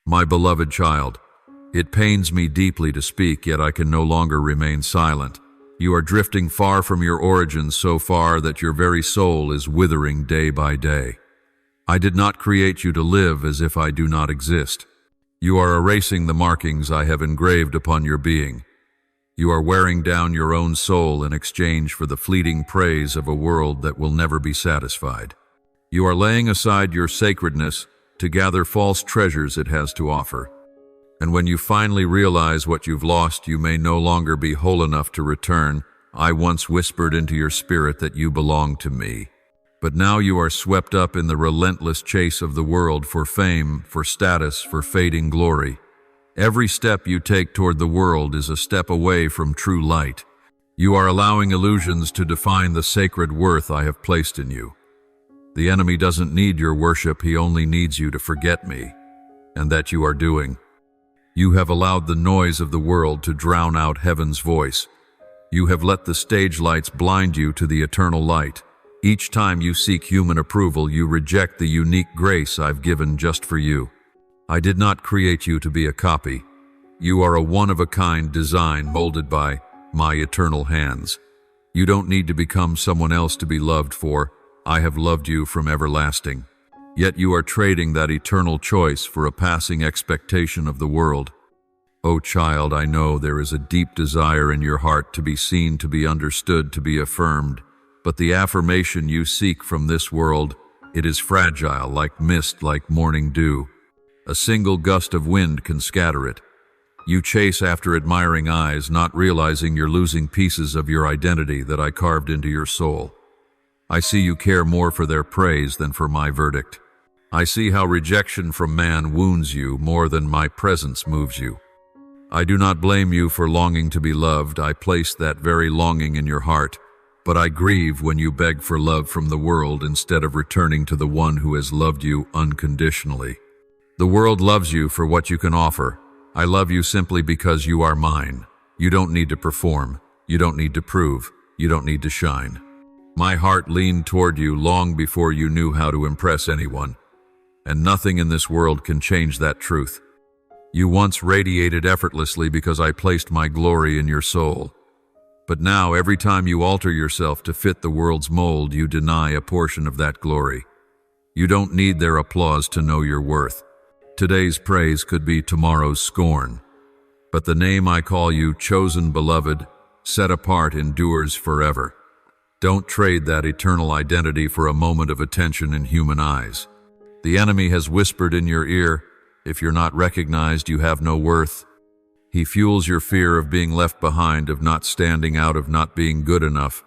My beloved child, it pains me deeply to speak, yet I can no longer remain silent. You are drifting far from your origins, so far that your very soul is withering day by day. I did not create you to live as if I do not exist. You are erasing the markings I have engraved upon your being. You are wearing down your own soul in exchange for the fleeting praise of a world that will never be satisfied. You are laying aside your sacredness to gather false treasures it has to offer. And when you finally realize what you've lost, you may no longer be whole enough to return. I once whispered into your spirit that you belong to me. But now you are swept up in the relentless chase of the world for fame, for status, for fading glory. Every step you take toward the world is a step away from true light. You are allowing illusions to define the sacred worth I have placed in you. The enemy doesn't need your worship, he only needs you to forget me, and that you are doing. You have allowed the noise of the world to drown out heaven's voice. You have let the stage lights blind you to the eternal light. Each time you seek human approval, you reject the unique grace I've given just for you. I did not create you to be a copy. You are a one-of-a-kind design molded by my eternal hands. You don't need to become someone else to be loved, for I have loved you from everlasting. Yet you are trading that eternal choice for a passing expectation of the world. Oh child, I know there is a deep desire in your heart to be seen, to be understood, to be affirmed. But the affirmation you seek from this world, it is fragile, like mist, like morning dew. A single gust of wind can scatter it. You chase after admiring eyes, not realizing you're losing pieces of your identity that I carved into your soul. I see you care more for their praise than for my verdict. I see how rejection from man wounds you more than my presence moves you. I do not blame you for longing to be loved. I placed that very longing in your heart, but I grieve when you beg for love from the world instead of returning to the one who has loved you unconditionally. The world loves you for what you can offer. I love you simply because you are mine. You don't need to perform. You don't need to prove. You don't need to shine. My heart leaned toward you long before you knew how to impress anyone, and nothing in this world can change that truth. You once radiated effortlessly because I placed my glory in your soul. But now, every time you alter yourself to fit the world's mold, you deny a portion of that glory. You don't need their applause to know your worth. Today's praise could be tomorrow's scorn. But the name I call you, chosen beloved, set apart, endures forever. Don't trade that eternal identity for a moment of attention in human eyes. The enemy has whispered in your ear, if you're not recognized, you have no worth. He fuels your fear of being left behind, of not standing out, of not being good enough.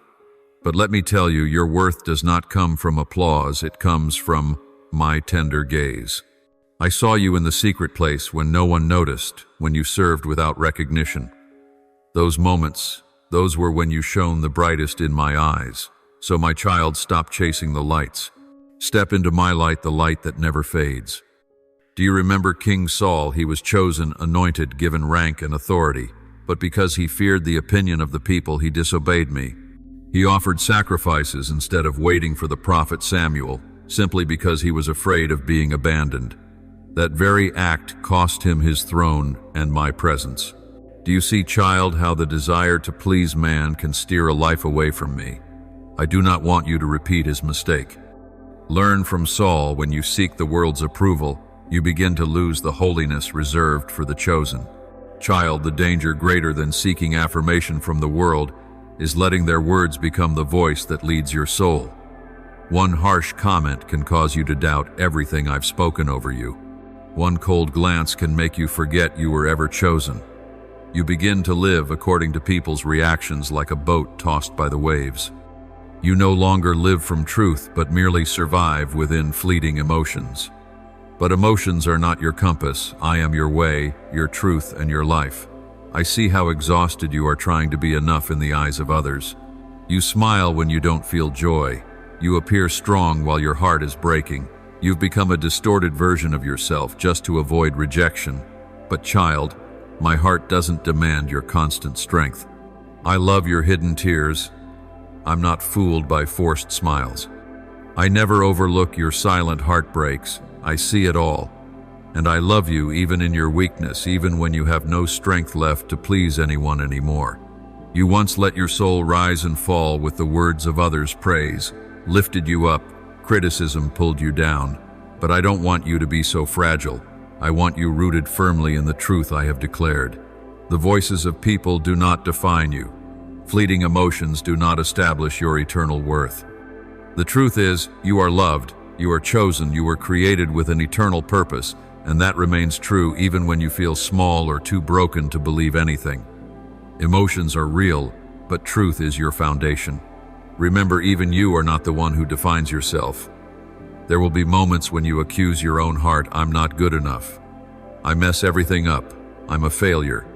But let me tell you, your worth does not come from applause, it comes from my tender gaze. I saw you in the secret place when no one noticed, when you served without recognition. Those moments, those were when you shone the brightest in my eyes. So my child, stop chasing the lights. Step into my light, the light that never fades. Do you remember King Saul? He was chosen, anointed, given rank and authority, but because he feared the opinion of the people, he disobeyed me. He offered sacrifices instead of waiting for the prophet Samuel, simply because he was afraid of being abandoned. That very act cost him his throne and my presence. Do you see, child, how the desire to please man can steer a life away from me? I do not want you to repeat his mistake. Learn from Saul. When you seek the world's approval, you begin to lose the holiness reserved for the chosen. Child, the danger greater than seeking affirmation from the world is letting their words become the voice that leads your soul. One harsh comment can cause you to doubt everything I've spoken over you. One cold glance can make you forget you were ever chosen. You begin to live according to people's reactions, like a boat tossed by the waves. You no longer live from truth, but merely survive within fleeting emotions. But emotions are not your compass. I am your way, your truth, and your life. I see how exhausted you are trying to be enough in the eyes of others. You smile when you don't feel joy. You appear strong while your heart is breaking. You've become a distorted version of yourself just to avoid rejection. But child, my heart doesn't demand your constant strength. I love your hidden tears. I'm not fooled by forced smiles. I never overlook your silent heartbreaks. I see it all. And I love you even in your weakness, even when you have no strength left to please anyone anymore. You once let your soul rise and fall with the words of others' praise, lifted you up, criticism pulled you down. But I don't want you to be so fragile. I want you rooted firmly in the truth I have declared. The voices of people do not define you. Fleeting emotions do not establish your eternal worth. The truth is, you are loved, you are chosen, you were created with an eternal purpose, and that remains true even when you feel small or too broken to believe anything. Emotions are real, but truth is your foundation. Remember, even you are not the one who defines yourself. There will be moments when you accuse your own heart, I'm not good enough. I mess everything up. I'm a failure.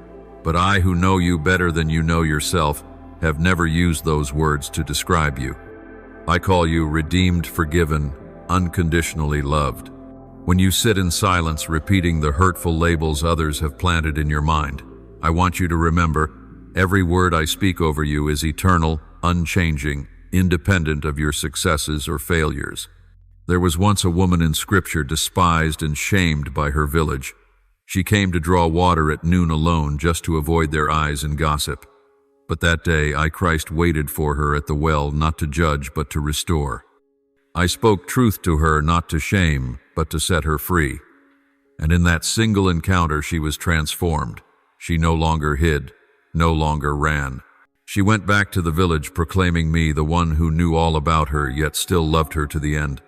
But I, who know you better than you know yourself, have never used those words to describe you. I call you redeemed, forgiven, unconditionally loved. When you sit in silence repeating the hurtful labels others have planted in your mind, I want you to remember, every word I speak over you is eternal, unchanging, independent of your successes or failures. There was once a woman in Scripture despised and shamed by her village. She came to draw water at noon alone just to avoid their eyes and gossip. But that day Christ waited for her at the well, not to judge but to restore. I spoke truth to her, not to shame, but to set her free. And in that single encounter she was transformed. She no longer hid, no longer ran. She went back to the village proclaiming me the one who knew all about her yet still loved her to the end.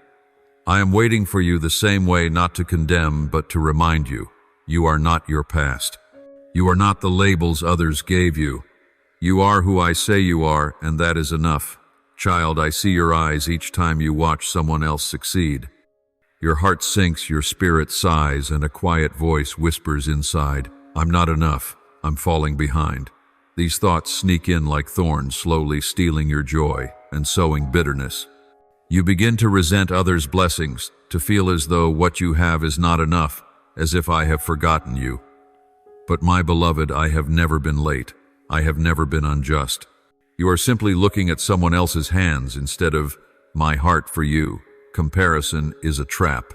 I am waiting for you the same way, not to condemn but to remind you. You are not your past. You are not the labels others gave you. You are who I say you are, and that is enough. Child, I see your eyes each time you watch someone else succeed. Your heart sinks, your spirit sighs, and a quiet voice whispers inside, I'm not enough, I'm falling behind. These thoughts sneak in like thorns, slowly stealing your joy and sowing bitterness. You begin to resent others' blessings, to feel as though what you have is not enough, as if I have forgotten you. But my beloved, I have never been late. I have never been unjust. You are simply looking at someone else's hands instead of my heart for you. Comparison is a trap.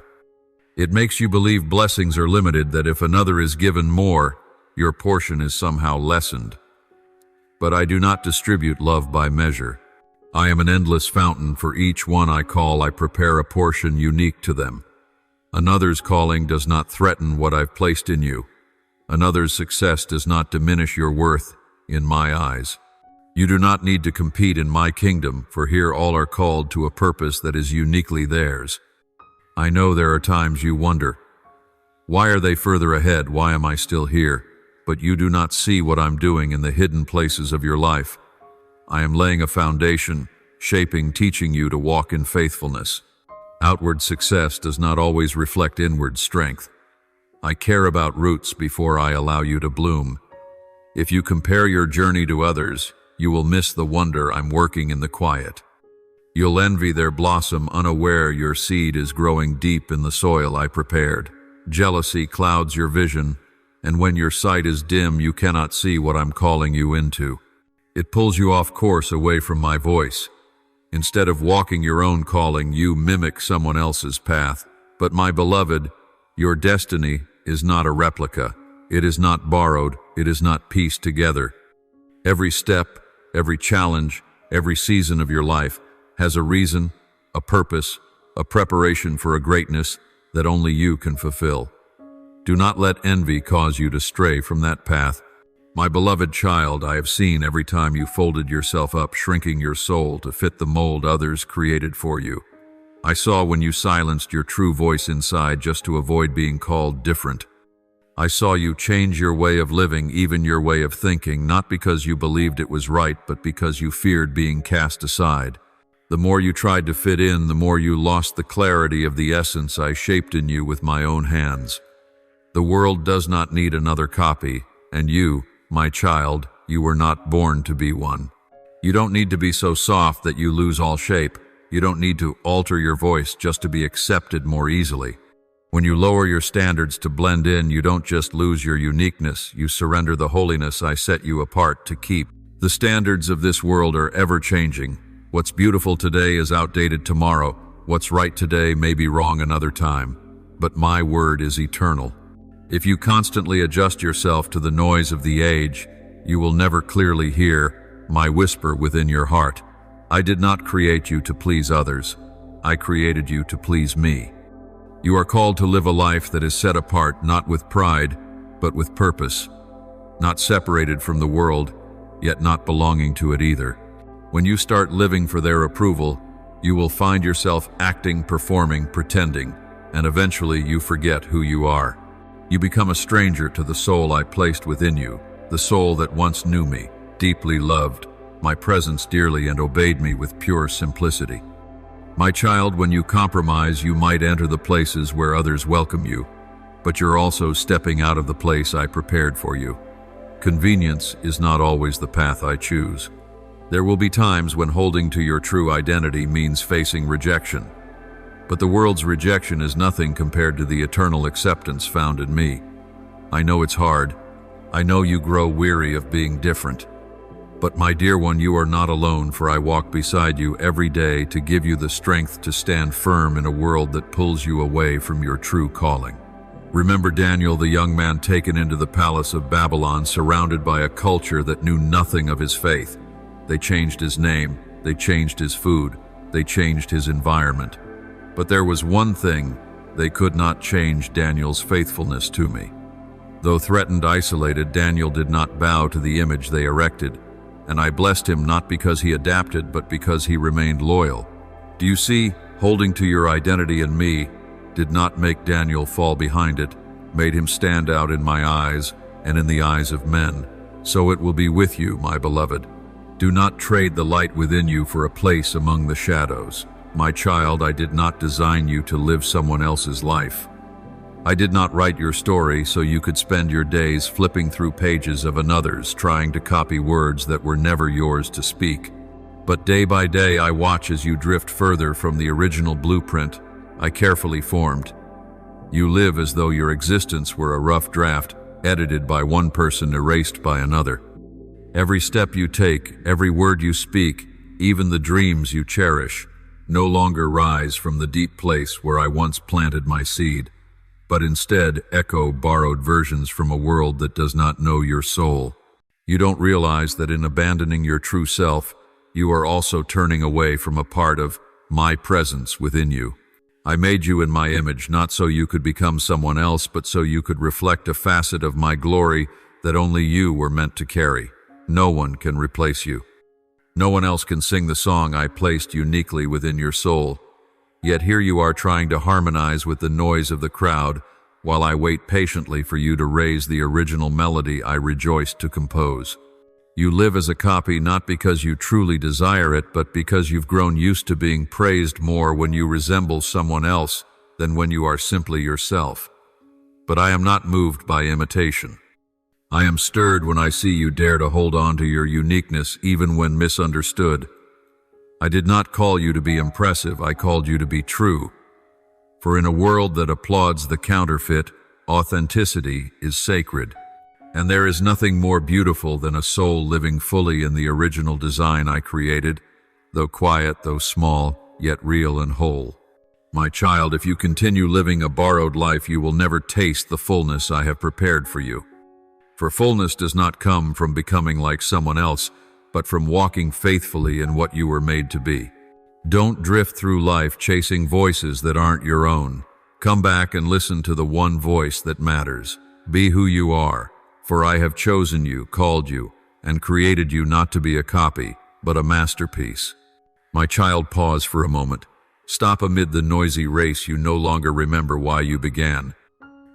It makes you believe blessings are limited, that if another is given more, your portion is somehow lessened. But I do not distribute love by measure. I am an endless fountain. For each one I call, I prepare a portion unique to them. Another's calling does not threaten what I've placed in you. Another's success does not diminish your worth in my eyes. You do not need to compete in my kingdom, for here all are called to a purpose that is uniquely theirs. I know there are times you wonder, why are they further ahead? Why am I still here? But you do not see what I'm doing in the hidden places of your life. I am laying a foundation, shaping, teaching you to walk in faithfulness. Outward success does not always reflect inward strength. I care about roots before I allow you to bloom. If you compare your journey to others, you will miss the wonder I'm working in the quiet. You'll envy their blossom, unaware your seed is growing deep in the soil I prepared. Jealousy clouds your vision, and when your sight is dim, you cannot see what I'm calling you into. It pulls you off course, away from my voice. Instead of walking your own calling, you mimic someone else's path. But my beloved, your destiny is not a replica. It is not borrowed. It is not pieced together. Every step, every challenge, every season of your life has a reason, a purpose, a preparation for a greatness that only you can fulfill. Do not let envy cause you to stray from that path. My beloved child, I have seen every time you folded yourself up, shrinking your soul to fit the mold others created for you. I saw when you silenced your true voice inside just to avoid being called different. I saw you change your way of living, even your way of thinking, not because you believed it was right, but because you feared being cast aside. The more you tried to fit in, the more you lost the clarity of the essence I shaped in you with my own hands. The world does not need another copy, and you, my child, you were not born to be one. You don't need to be so soft that you lose all shape. You don't need to alter your voice just to be accepted more easily. When you lower your standards to blend in, you don't just lose your uniqueness, you surrender the holiness I set you apart to keep. The standards of this world are ever-changing. What's beautiful today is outdated tomorrow. What's right today may be wrong another time. but my word is eternal. If you constantly adjust yourself to the noise of the age, you will never clearly hear my whisper within your heart. I did not create you to please others. I created you to please me. You are called to live a life that is set apart not with pride, but with purpose. Not separated from the world, yet not belonging to it either. When you start living for their approval, you will find yourself acting, performing, pretending, and eventually you forget who you are. You become a stranger to the soul I placed within you, the soul that once knew me, deeply loved my presence dearly, and obeyed me with pure simplicity. My child, when you compromise, you might enter the places where others welcome you, but you're also stepping out of the place I prepared for you. Convenience is not always the path I choose. There will be times when holding to your true identity means facing rejection. But the world's rejection is nothing compared to the eternal acceptance found in me. I know it's hard. I know you grow weary of being different. But my dear one, you are not alone, for I walk beside you every day to give you the strength to stand firm in a world that pulls you away from your true calling. Remember Daniel, the young man taken into the palace of Babylon, surrounded by a culture that knew nothing of his faith. They changed his name, they changed his food, they changed his environment. But there was one thing: they could not change Daniel's faithfulness to me. Though threatened, isolated, Daniel did not bow to the image they erected, and I blessed him not because he adapted, but because he remained loyal. Do you see, holding to your identity in me did not make Daniel fall behind it, made him stand out in my eyes and in the eyes of men. So it will be with you, my beloved. Do not trade the light within you for a place among the shadows. My child, I did not design you to live someone else's life. I did not write your story so you could spend your days flipping through pages of another's, trying to copy words that were never yours to speak. But day by day I watch as you drift further from the original blueprint I carefully formed. You live as though your existence were a rough draft, edited by one person, erased by another. Every step you take, every word you speak, even the dreams you cherish, no longer rise from the deep place where I once planted my seed, but instead echo borrowed versions from a world that does not know your soul. You don't realize that in abandoning your true self, you are also turning away from a part of my presence within you. I made you in my image, not so you could become someone else, but so you could reflect a facet of my glory that only you were meant to carry. No one can replace you. No one else can sing the song I placed uniquely within your soul. Yet here you are trying to harmonize with the noise of the crowd, while I wait patiently for you to raise the original melody I rejoiced to compose. You live as a copy not because you truly desire it, but because you've grown used to being praised more when you resemble someone else than when you are simply yourself. But I am not moved by imitation. I am stirred when I see you dare to hold on to your uniqueness even when misunderstood. I did not call you to be impressive, I called you to be true. For in a world that applauds the counterfeit, authenticity is sacred. And there is nothing more beautiful than a soul living fully in the original design I created, though quiet, though small, yet real and whole. My child, if you continue living a borrowed life, you will never taste the fullness I have prepared for you. For fullness does not come from becoming like someone else, but from walking faithfully in what you were made to be. Don't drift through life chasing voices that aren't your own. Come back and listen to the one voice that matters. Be who you are, for I have chosen you, called you, and created you not to be a copy, but a masterpiece. My child, pause for a moment. Stop amid the noisy race you no longer remember why you began.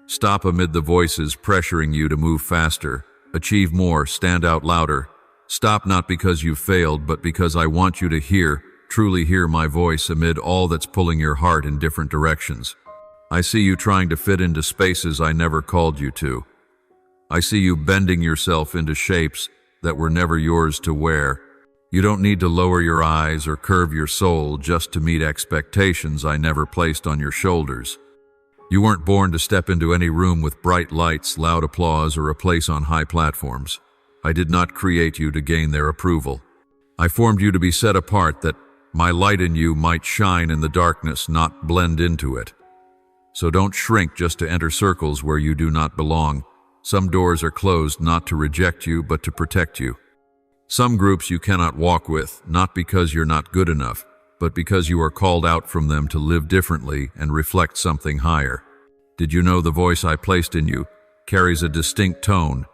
Stop amid the voices pressuring you to move faster, achieve more, stand out louder. Stop not because you've failed, but because I want you to hear, truly hear my voice amid all that's pulling your heart in different directions. I see you trying to fit into spaces I never called you to. I see you bending yourself into shapes that were never yours to wear. You don't need to lower your eyes or curve your soul just to meet expectations I never placed on your shoulders. You weren't born to step into any room with bright lights, loud applause, or a place on high platforms. I did not create you to gain their approval. I formed you to be set apart, that my light in you might shine in the darkness, not blend into it. So don't shrink just to enter circles where you do not belong. Some doors are closed not to reject you, but to protect you. Some groups you cannot walk with, not because you're not good enough, but because you are called out from them to live differently and reflect something higher. Did you know the voice I placed in you carries a distinct tone,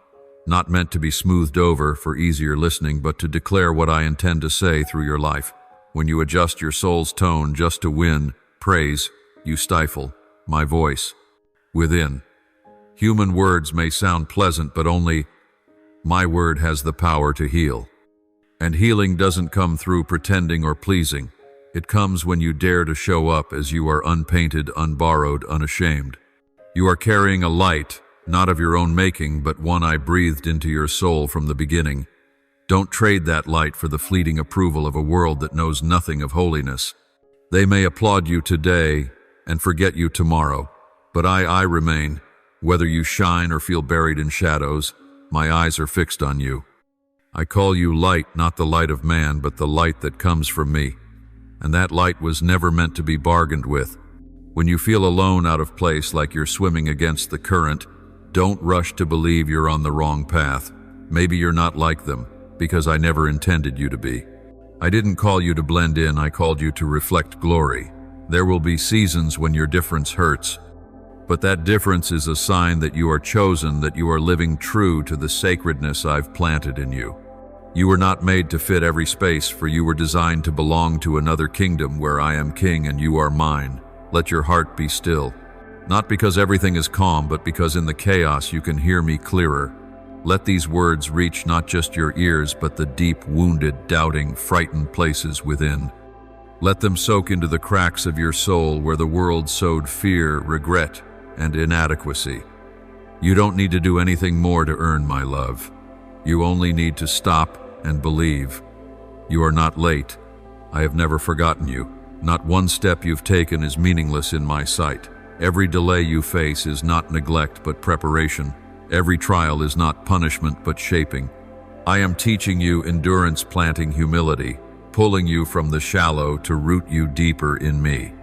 not meant to be smoothed over for easier listening, but to declare what I intend to say through your life? When you adjust your soul's tone just to win praise, you stifle my voice within. Human words may sound pleasant, but only my word has the power to heal. And healing doesn't come through pretending or pleasing. It comes when you dare to show up as you are, unpainted, unborrowed, unashamed. You are carrying a light, not of your own making, but one I breathed into your soul from the beginning. Don't trade that light for the fleeting approval of a world that knows nothing of holiness. They may applaud you today and forget you tomorrow, but I remain. Whether you shine or feel buried in shadows, my eyes are fixed on you. I call you light, not the light of man, but the light that comes from me. And that light was never meant to be bargained with. When you feel alone, out of place, like you're swimming against the current, don't rush to believe you're on the wrong path. Maybe you're not like them, because I never intended you to be. I didn't call you to blend in, I called you to reflect glory. There will be seasons when your difference hurts, but that difference is a sign that you are chosen, that you are living true to the sacredness I've planted in you. You were not made to fit every space, for you were designed to belong to another kingdom where I am king and you are mine. Let your heart be still. Not because everything is calm, but because in the chaos you can hear me clearer. Let these words reach not just your ears, but the deep, wounded, doubting, frightened places within. Let them soak into the cracks of your soul where the world sowed fear, regret, and inadequacy. You don't need to do anything more to earn my love. You only need to stop and believe. You are not late. I have never forgotten you. Not one step you've taken is meaningless in my sight. Every delay you face is not neglect but preparation. Every trial is not punishment but shaping. I am teaching you endurance, planting humility, pulling you from the shallow to root you deeper in me.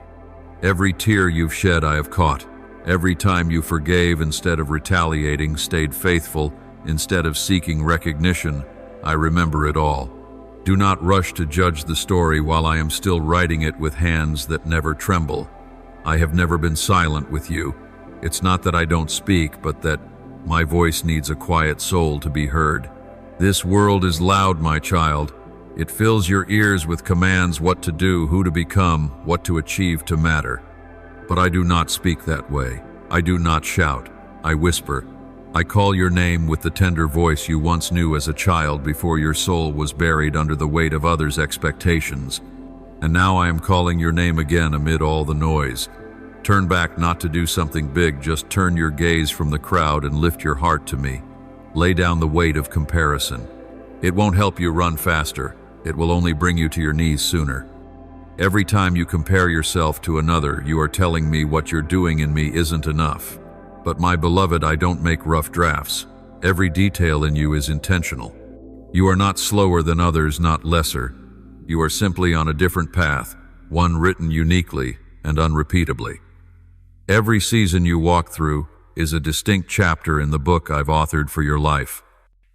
Every tear you've shed I have caught. Every time you forgave instead of retaliating, stayed faithful instead of seeking recognition, I remember it all. Do not rush to judge the story while I am still writing it with hands that never tremble. I have never been silent with you. It's not that I don't speak, but that my voice needs a quiet soul to be heard. This world is loud, my child. It fills your ears with commands what to do, who to become, what to achieve to matter. But I do not speak that way. I do not shout. I whisper. I call your name with the tender voice you once knew as a child before your soul was buried under the weight of others' expectations. And now I am calling your name again amid all the noise. Turn back not to do something big, just turn your gaze from the crowd and lift your heart to me. Lay down the weight of comparison. It won't help you run faster. It will only bring you to your knees sooner. Every time you compare yourself to another, you are telling me what you're doing in me isn't enough. But my beloved, I don't make rough drafts. Every detail in you is intentional. You are not slower than others, not lesser. You are simply on a different path, one written uniquely and unrepeatably. Every season you walk through is a distinct chapter in the book I've authored for your life.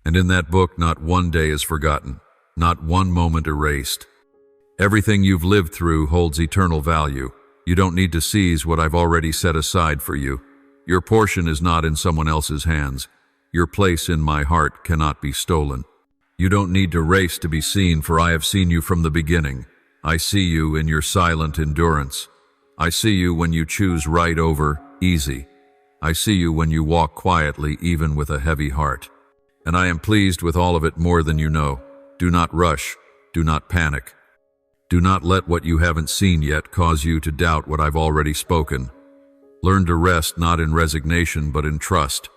And in that book, not one day is forgotten, not one moment erased. Everything you've lived through holds eternal value. You don't need to seize what I've already set aside for you. Your portion is not in someone else's hands. Your place in my heart cannot be stolen. You don't need to race to be seen, for I have seen you from the beginning. I see you in your silent endurance. I see you when you choose right over easy. I see you when you walk quietly, even with a heavy heart. And I am pleased with all of it more than you know. Do not rush. Do not panic. Do not let what you haven't seen yet cause you to doubt what I've already spoken. Learn to rest not in resignation but in trust.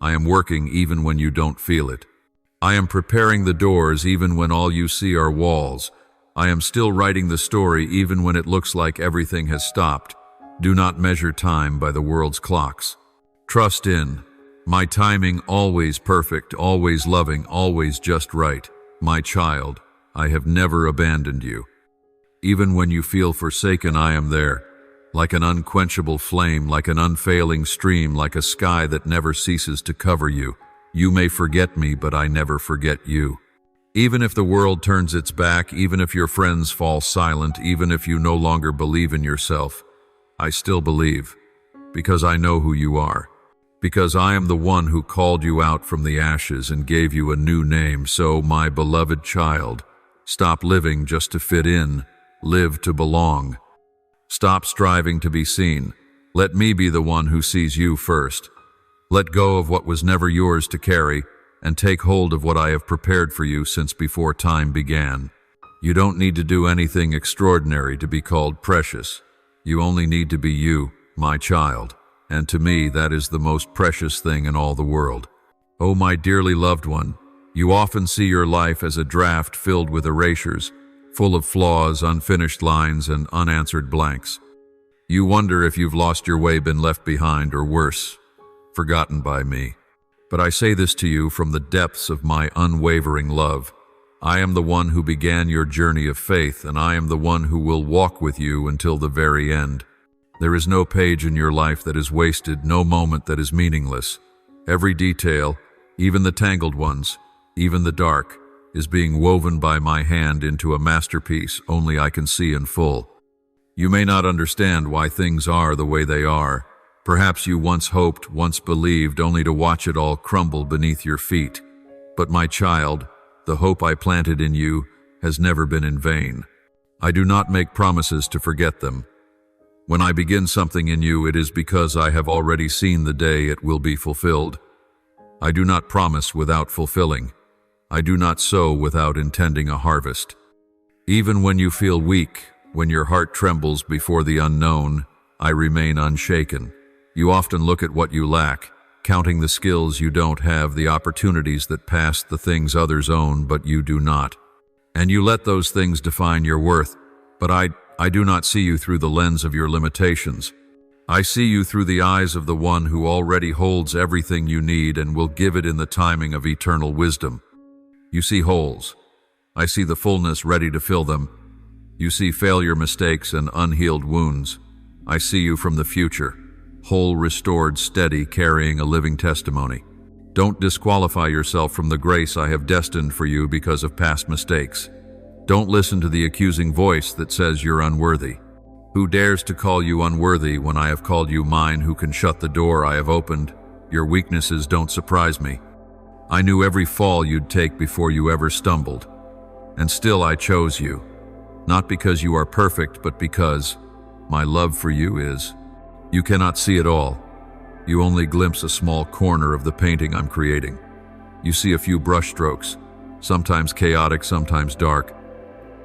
I am working even when you don't feel it. I am preparing the doors even when all you see are walls. I am still writing the story even when it looks like everything has stopped. Do not measure time by the world's clocks. Trust in my timing, always perfect, always loving, always just right. My child, I have never abandoned you. Even when you feel forsaken, I am there. like an unquenchable flame, like an unfailing stream, like a sky that never ceases to cover you. You may forget me, but I never forget you. Even if the world turns its back, even if your friends fall silent, even if you no longer believe in yourself, I still believe, because I know who you are. Because I am the one who called you out from the ashes and gave you a new name. So, my beloved child, stop living just to fit in, live to belong. Stop striving to be seen. Let me be the one who sees you first. Let go of what was never yours to carry, and take hold of what I have prepared for you since before time began. You don't need to do anything extraordinary to be called precious. You only need to be you, my child, and to me that is the most precious thing in all the world. Oh, my dearly loved one, you often see your life as a draft filled with erasures, full of flaws, unfinished lines, and unanswered blanks. You wonder if you've lost your way, been left behind, or worse, forgotten by me. But I say this to you from the depths of my unwavering love. I am the one who began your journey of faith, and I am the one who will walk with you until the very end. There is no page in your life that is wasted, no moment that is meaningless. Every detail, even the tangled ones, even the dark, is being woven by my hand into a masterpiece only I can see in full. You may not understand why things are the way they are. Perhaps you once hoped, once believed, only to watch it all crumble beneath your feet. But my child, the hope I planted in you has never been in vain. I do not make promises to forget them. When I begin something in you, it is because I have already seen the day it will be fulfilled. I do not promise without fulfilling. I do not sow without intending a harvest. Even when you feel weak, when your heart trembles before the unknown, I remain unshaken. You often look at what you lack, counting the skills you don't have, the opportunities that pass, the things others own but you do not. And you let those things define your worth. But I do not see you through the lens of your limitations. I see you through the eyes of the one who already holds everything you need and will give it in the timing of eternal wisdom. You see holes. I see the fullness ready to fill them. You see failure, mistakes, and unhealed wounds. I see you from the future, whole, restored, steady, carrying a living testimony. Don't disqualify yourself from the grace I have destined for you because of past mistakes. Don't listen to the accusing voice that says you're unworthy. Who dares to call you unworthy when I have called you mine, who can shut the door I have opened? Your weaknesses don't surprise me. I knew every fall you'd take before you ever stumbled. And still I chose you. Not because you are perfect, but because my love for you is. You cannot see it all. You only glimpse a small corner of the painting I'm creating. You see a few brushstrokes, sometimes chaotic, sometimes dark.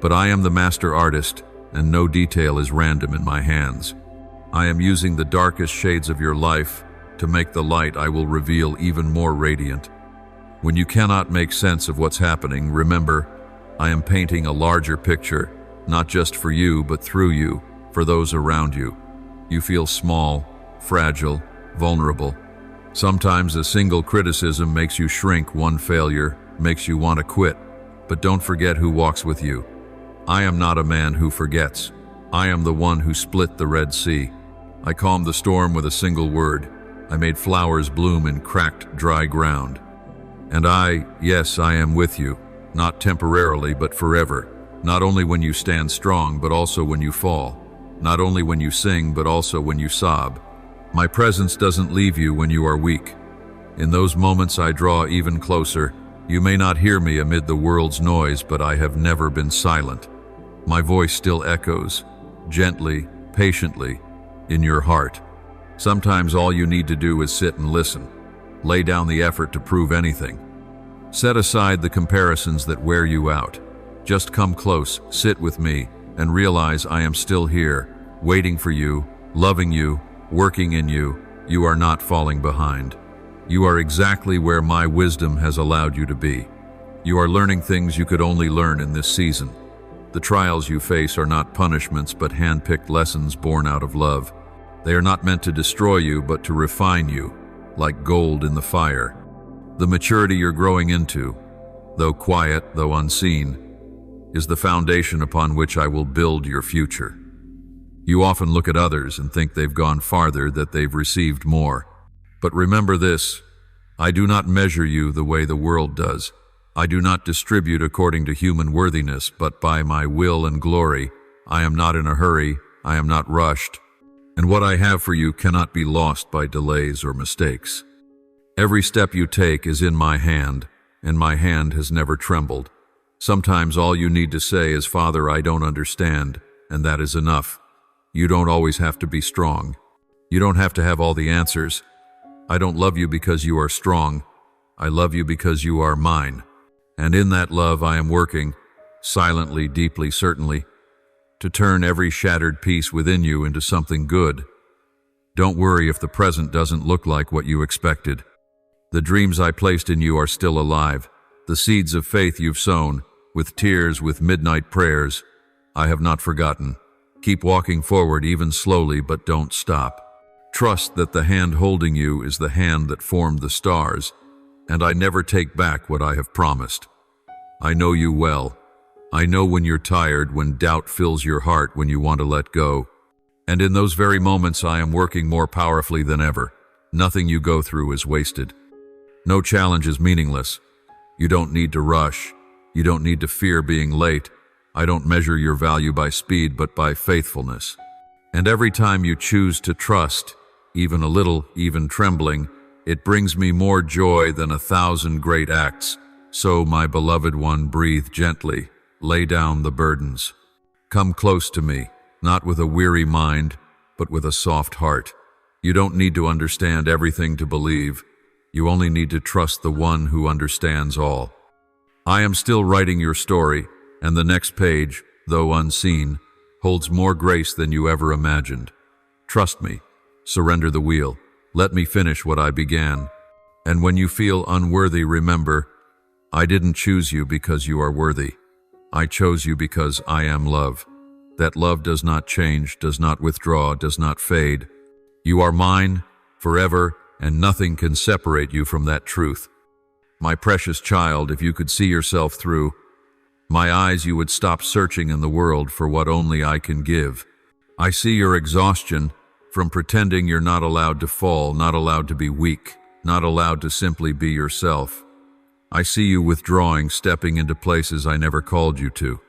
But I am the master artist, and no detail is random in my hands. I am using the darkest shades of your life to make the light I will reveal even more radiant. When you cannot make sense of what's happening, remember, I am painting a larger picture, not just for you, but through you, for those around you. You feel small, fragile, vulnerable. Sometimes a single criticism makes you shrink, one failure makes you want to quit. But don't forget who walks with you. I am not a man who forgets. I am the one who split the Red Sea. I calmed the storm with a single word. I made flowers bloom in cracked, dry ground. And yes, I am with you, not temporarily, but forever. Not only when you stand strong, but also when you fall. Not only when you sing, but also when you sob. My presence doesn't leave you when you are weak. In those moments I draw even closer. You may not hear me amid the world's noise, but I have never been silent. My voice still echoes, gently, patiently, in your heart. Sometimes all you need to do is sit and listen. Lay down the effort to prove anything. Set aside the comparisons that wear you out. Just come close, sit with me, and realize I am still here, waiting for you, loving you, working in you. You are not falling behind. You are exactly where my wisdom has allowed you to be. You are learning things you could only learn in this season. The trials you face are not punishments, but hand-picked lessons born out of love. They are not meant to destroy you, but to refine you, like gold in the fire. The maturity you're growing into, though quiet, though unseen, is the foundation upon which I will build your future. You often look at others and think they've gone farther, that they've received more. But remember this, I do not measure you the way the world does. I do not distribute according to human worthiness, but by my will and glory. I am not in a hurry, I am not rushed, and what I have for you cannot be lost by delays or mistakes. Every step you take is in my hand, and my hand has never trembled. Sometimes all you need to say is, Father, I don't understand, and that is enough. You don't always have to be strong. You don't have to have all the answers. I don't love you because you are strong. I love you because you are mine. And in that love I am working, silently, deeply, certainly, to turn every shattered piece within you into something good. Don't worry if the present doesn't look like what you expected. The dreams I placed in you are still alive. The seeds of faith you've sown, with tears, with midnight prayers, I have not forgotten. Keep walking forward, even slowly, but don't stop. Trust that the hand holding you is the hand that formed the stars, and I never take back what I have promised. I know you well. I know when you're tired, when doubt fills your heart, when you want to let go. And in those very moments I am working more powerfully than ever. Nothing you go through is wasted. No challenge is meaningless. You don't need to rush. You don't need to fear being late. I don't measure your value by speed, but by faithfulness. And every time you choose to trust, even a little, even trembling, it brings me more joy than 1,000 great acts. So, my beloved one, breathe gently. Lay down the burdens. Come close to me, not with a weary mind, but with a soft heart. You don't need to understand everything to believe. You only need to trust the one who understands all. I am still writing your story, and the next page, though unseen, holds more grace than you ever imagined. Trust me. Surrender the wheel. Let me finish what I began. And when you feel unworthy, remember, I didn't choose you because you are worthy. I chose you because I am love. That love does not change, does not withdraw, does not fade. You are mine forever, and nothing can separate you from that truth. My precious child, if you could see yourself through my eyes, you would stop searching in the world for what only I can give. I see your exhaustion from pretending you're not allowed to fall, not allowed to be weak, not allowed to simply be yourself. I see you withdrawing, stepping into places I never called you to.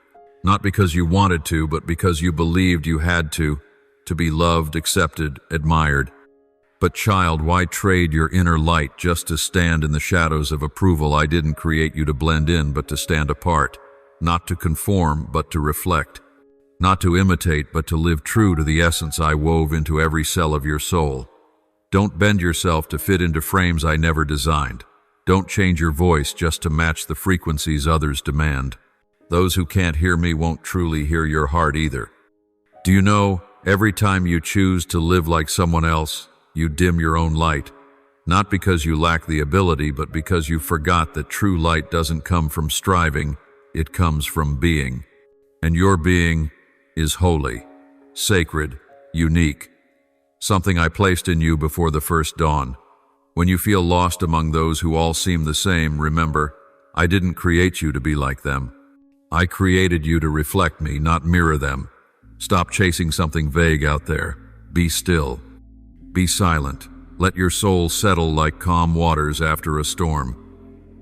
Not because you wanted to, but because you believed you had to be loved, accepted, admired. But child, why trade your inner light just to stand in the shadows of approval? I didn't create you to blend in, but to stand apart. Not to conform, but to reflect. Not to imitate, but to live true to the essence I wove into every cell of your soul. Don't bend yourself to fit into frames I never designed. Don't change your voice just to match the frequencies others demand. Those who can't hear me won't truly hear your heart either. Do you know, every time you choose to live like someone else, you dim your own light. Not because you lack the ability, but because you forgot that true light doesn't come from striving, it comes from being. And your being is holy, sacred, unique. Something I placed in you before the first dawn. When you feel lost among those who all seem the same, remember, I didn't create you to be like them. I created you to reflect me, not mirror them. Stop chasing something vague out there. Be still. Be silent. Let your soul settle like calm waters after a storm.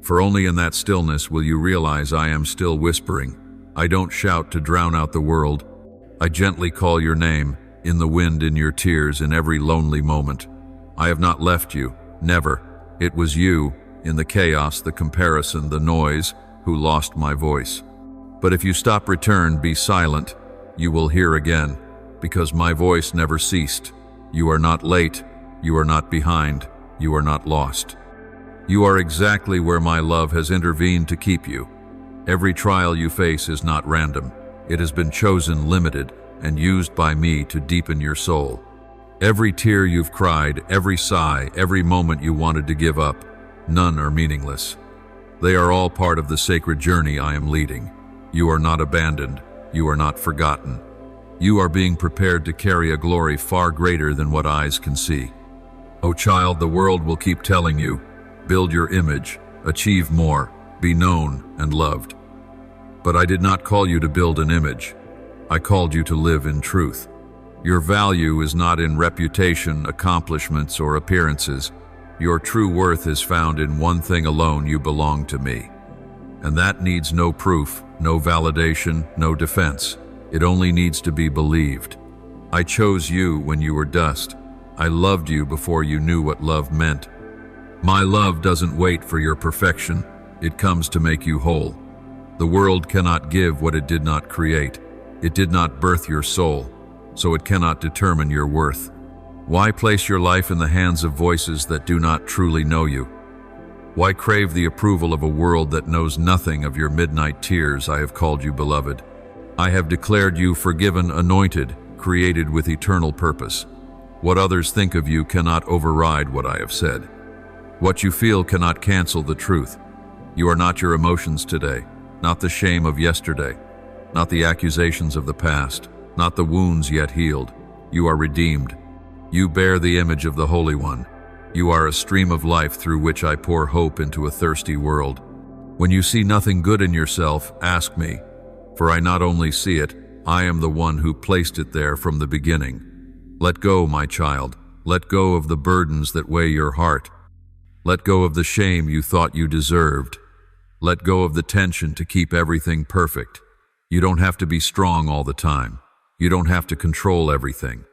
For only in that stillness will you realize I am still whispering. I don't shout to drown out the world. I gently call your name, in the wind, in your tears, in every lonely moment. I have not left you, never. It was you, in the chaos, the comparison, the noise, who lost my voice. But if you stop, return, be silent, you will hear again, because my voice never ceased. You are not late, you are not behind, you are not lost. You are exactly where my love has intervened to keep you. Every trial you face is not random. It has been chosen, limited, and used by me to deepen your soul. Every tear you've cried, every sigh, every moment you wanted to give up, none are meaningless. They are all part of the sacred journey I am leading. You are not abandoned. You are not forgotten. You are being prepared to carry a glory far greater than what eyes can see. Oh child, the world will keep telling you, build your image, achieve more, be known and loved. But I did not call you to build an image. I called you to live in truth. Your value is not in reputation, accomplishments, or appearances. Your true worth is found in one thing alone: you belong to me. And that needs no proof, no validation, no defense. It only needs to be believed. I chose you when you were dust. I loved you before you knew what love meant. My love doesn't wait for your perfection. It comes to make you whole. The world cannot give what it did not create. It did not birth your soul, so it cannot determine your worth. Why place your life in the hands of voices that do not truly know you? Why crave the approval of a world that knows nothing of your midnight tears? I have called you beloved. I have declared you forgiven, anointed, created with eternal purpose. What others think of you cannot override what I have said. What you feel cannot cancel the truth. You are not your emotions today, not the shame of yesterday, not the accusations of the past, not the wounds yet healed. You are redeemed. You bear the image of the Holy One. You are a stream of life through which I pour hope into a thirsty world. When you see nothing good in yourself, ask me, for I not only see it, I am the one who placed it there from the beginning. Let go, my child. Let go of the burdens that weigh your heart. Let go of the shame you thought you deserved. Let go of the tension to keep everything perfect. You don't have to be strong all the time. You don't have to control everything.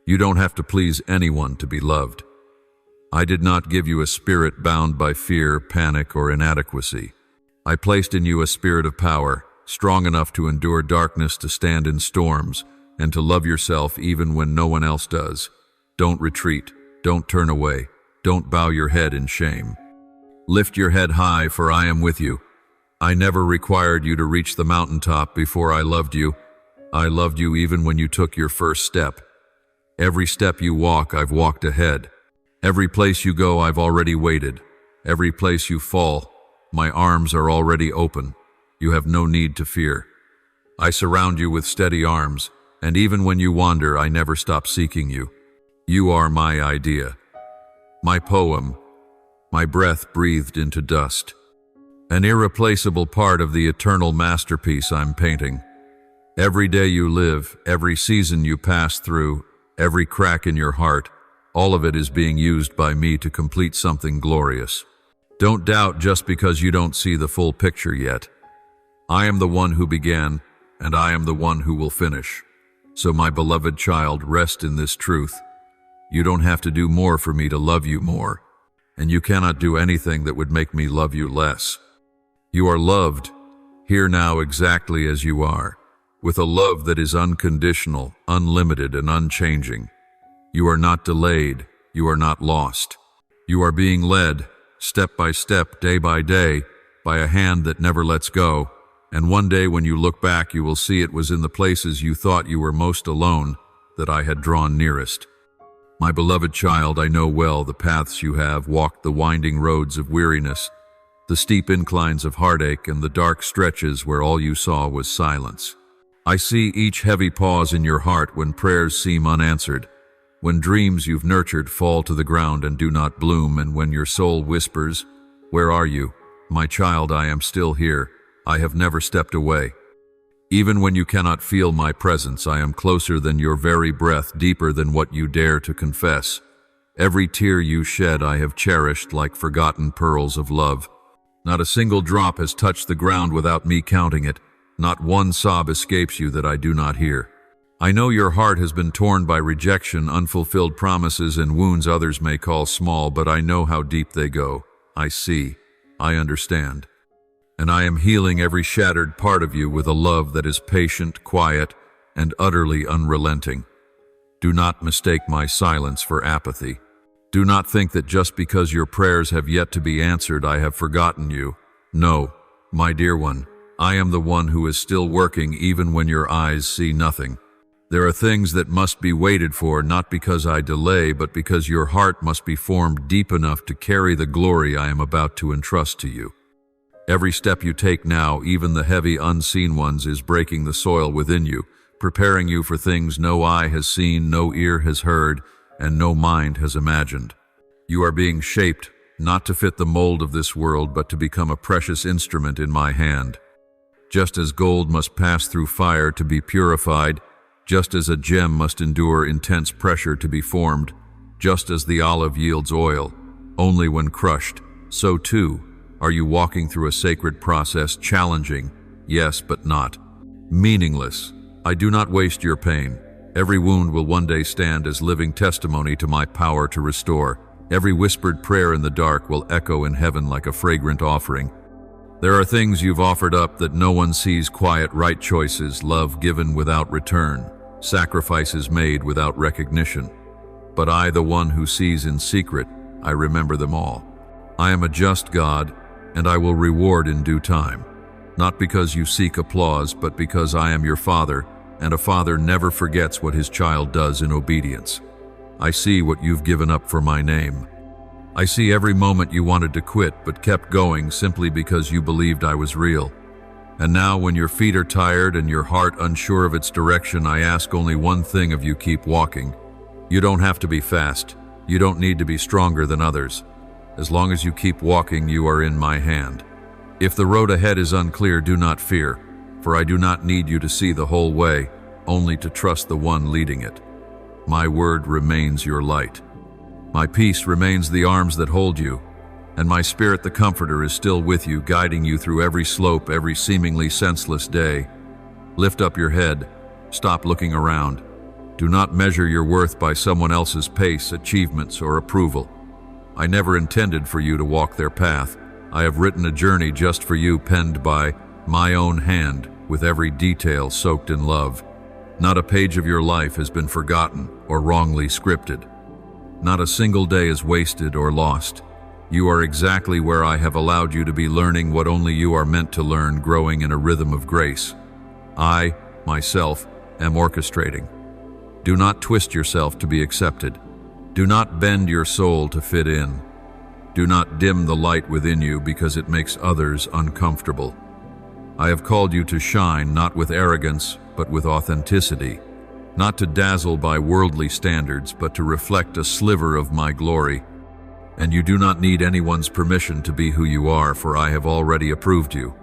You don't have to please anyone to be loved. I did not give you a spirit bound by fear, panic, or inadequacy. I placed in you a spirit of power, strong enough to endure darkness, to stand in storms, and to love yourself even when no one else does. Don't retreat. Don't turn away. Don't bow your head in shame. Lift your head high, for I am with you. I never required you to reach the mountaintop before I loved you. I loved you even when you took your first step. Every step you walk, I've walked ahead. Every place you go, I've already waited. Every place you fall, my arms are already open. You have no need to fear. I surround you with steady arms, and even when you wander, I never stop seeking you. You are my idea, my poem, my breath breathed into dust, an irreplaceable part of the eternal masterpiece I'm painting. Every day you live, every season you pass through, every crack in your heart, all of it is being used by me to complete something glorious. Don't doubt just because you don't see the full picture yet. I am the one who began, and I am the one who will finish. So my beloved child, rest in this truth. You don't have to do more for me to love you more, and you cannot do anything that would make me love you less. You are loved, here now exactly as you are, with a love that is unconditional, unlimited, and unchanging. You are not delayed, you are not lost. You are being led, step by step, day by day, by a hand that never lets go, and one day when you look back, you will see it was in the places you thought you were most alone that I had drawn nearest. My beloved child, I know well the paths you have walked, the winding roads of weariness, the steep inclines of heartache, and the dark stretches where all you saw was silence. I see each heavy pause in your heart when prayers seem unanswered, when dreams you've nurtured fall to the ground and do not bloom, and when your soul whispers, "Where are you? My child, I am still here. I have never stepped away." Even when you cannot feel my presence, I am closer than your very breath, deeper than what you dare to confess. Every tear you shed I have cherished like forgotten pearls of love. Not a single drop has touched the ground without me counting it. Not one sob escapes you that I do not hear. I know your heart has been torn by rejection, unfulfilled promises, and wounds others may call small, but I know how deep they go. I see. I understand. And I am healing every shattered part of you with a love that is patient, quiet, and utterly unrelenting. Do not mistake my silence for apathy. Do not think that just because your prayers have yet to be answered, I have forgotten you. No, my dear one, I am the one who is still working even when your eyes see nothing. There are things that must be waited for, not because I delay, but because your heart must be formed deep enough to carry the glory I am about to entrust to you. Every step you take now, even the heavy unseen ones, is breaking the soil within you, preparing you for things no eye has seen, no ear has heard, and no mind has imagined. You are being shaped, not to fit the mold of this world, but to become a precious instrument in my hand. Just as gold must pass through fire to be purified, Just as a gem must endure intense pressure to be formed, just as the olive yields oil only when crushed, so too are you walking through a sacred process, challenging, yes, but not meaningless. I do not waste your pain. Every wound will one day stand as living testimony to my power to restore. Every whispered prayer in the dark will echo in heaven like a fragrant offering. There are things you've offered up that no one sees: quiet, right choices, love given without return, sacrifices made without recognition. But I, the one who sees in secret, I remember them all. I am a just God, and I will reward in due time. Not because you seek applause, but because I am your Father, and a father never forgets what his child does in obedience. I see what you've given up for my name. I see every moment you wanted to quit but kept going simply because you believed I was real. And now, when your feet are tired and your heart unsure of its direction, I ask only one thing of you: keep walking. You don't have to be fast. You don't need to be stronger than others. As long as you keep walking, you are in my hand. If the road ahead is unclear, do not fear, for I do not need you to see the whole way, only to trust the one leading it. My word remains your light. My peace remains the arms that hold you, and my spirit, the comforter, is still with you, guiding you through every slope, every seemingly senseless day. Lift up your head. Stop looking around. Do not measure your worth by someone else's pace, achievements, or approval. I never intended for you to walk their path. I have written a journey just for you, penned by my own hand, with every detail soaked in love. Not a page of your life has been forgotten or wrongly scripted. Not a single day is wasted or lost. You are exactly where I have allowed you to be, learning what only you are meant to learn, growing in a rhythm of grace. I, myself, am orchestrating. Do not twist yourself to be accepted. Do not bend your soul to fit in. Do not dim the light within you because it makes others uncomfortable. I have called you to shine, not with arrogance, but with authenticity. Not to dazzle by worldly standards, but to reflect a sliver of my glory. And you do not need anyone's permission to be who you are, for I have already approved you.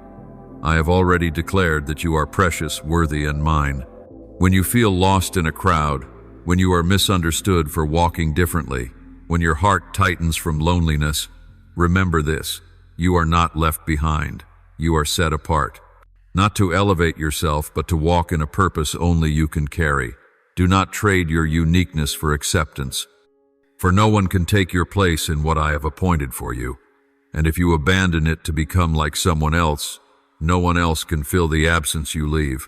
I have already declared that you are precious, worthy, and mine. When you feel lost in a crowd, when you are misunderstood for walking differently, when your heart tightens from loneliness, remember this: you are not left behind. You are set apart. Not to elevate yourself, but to walk in a purpose only you can carry. Do not trade your uniqueness for acceptance, for no one can take your place in what I have appointed for you. And if you abandon it to become like someone else, no one else can fill the absence you leave.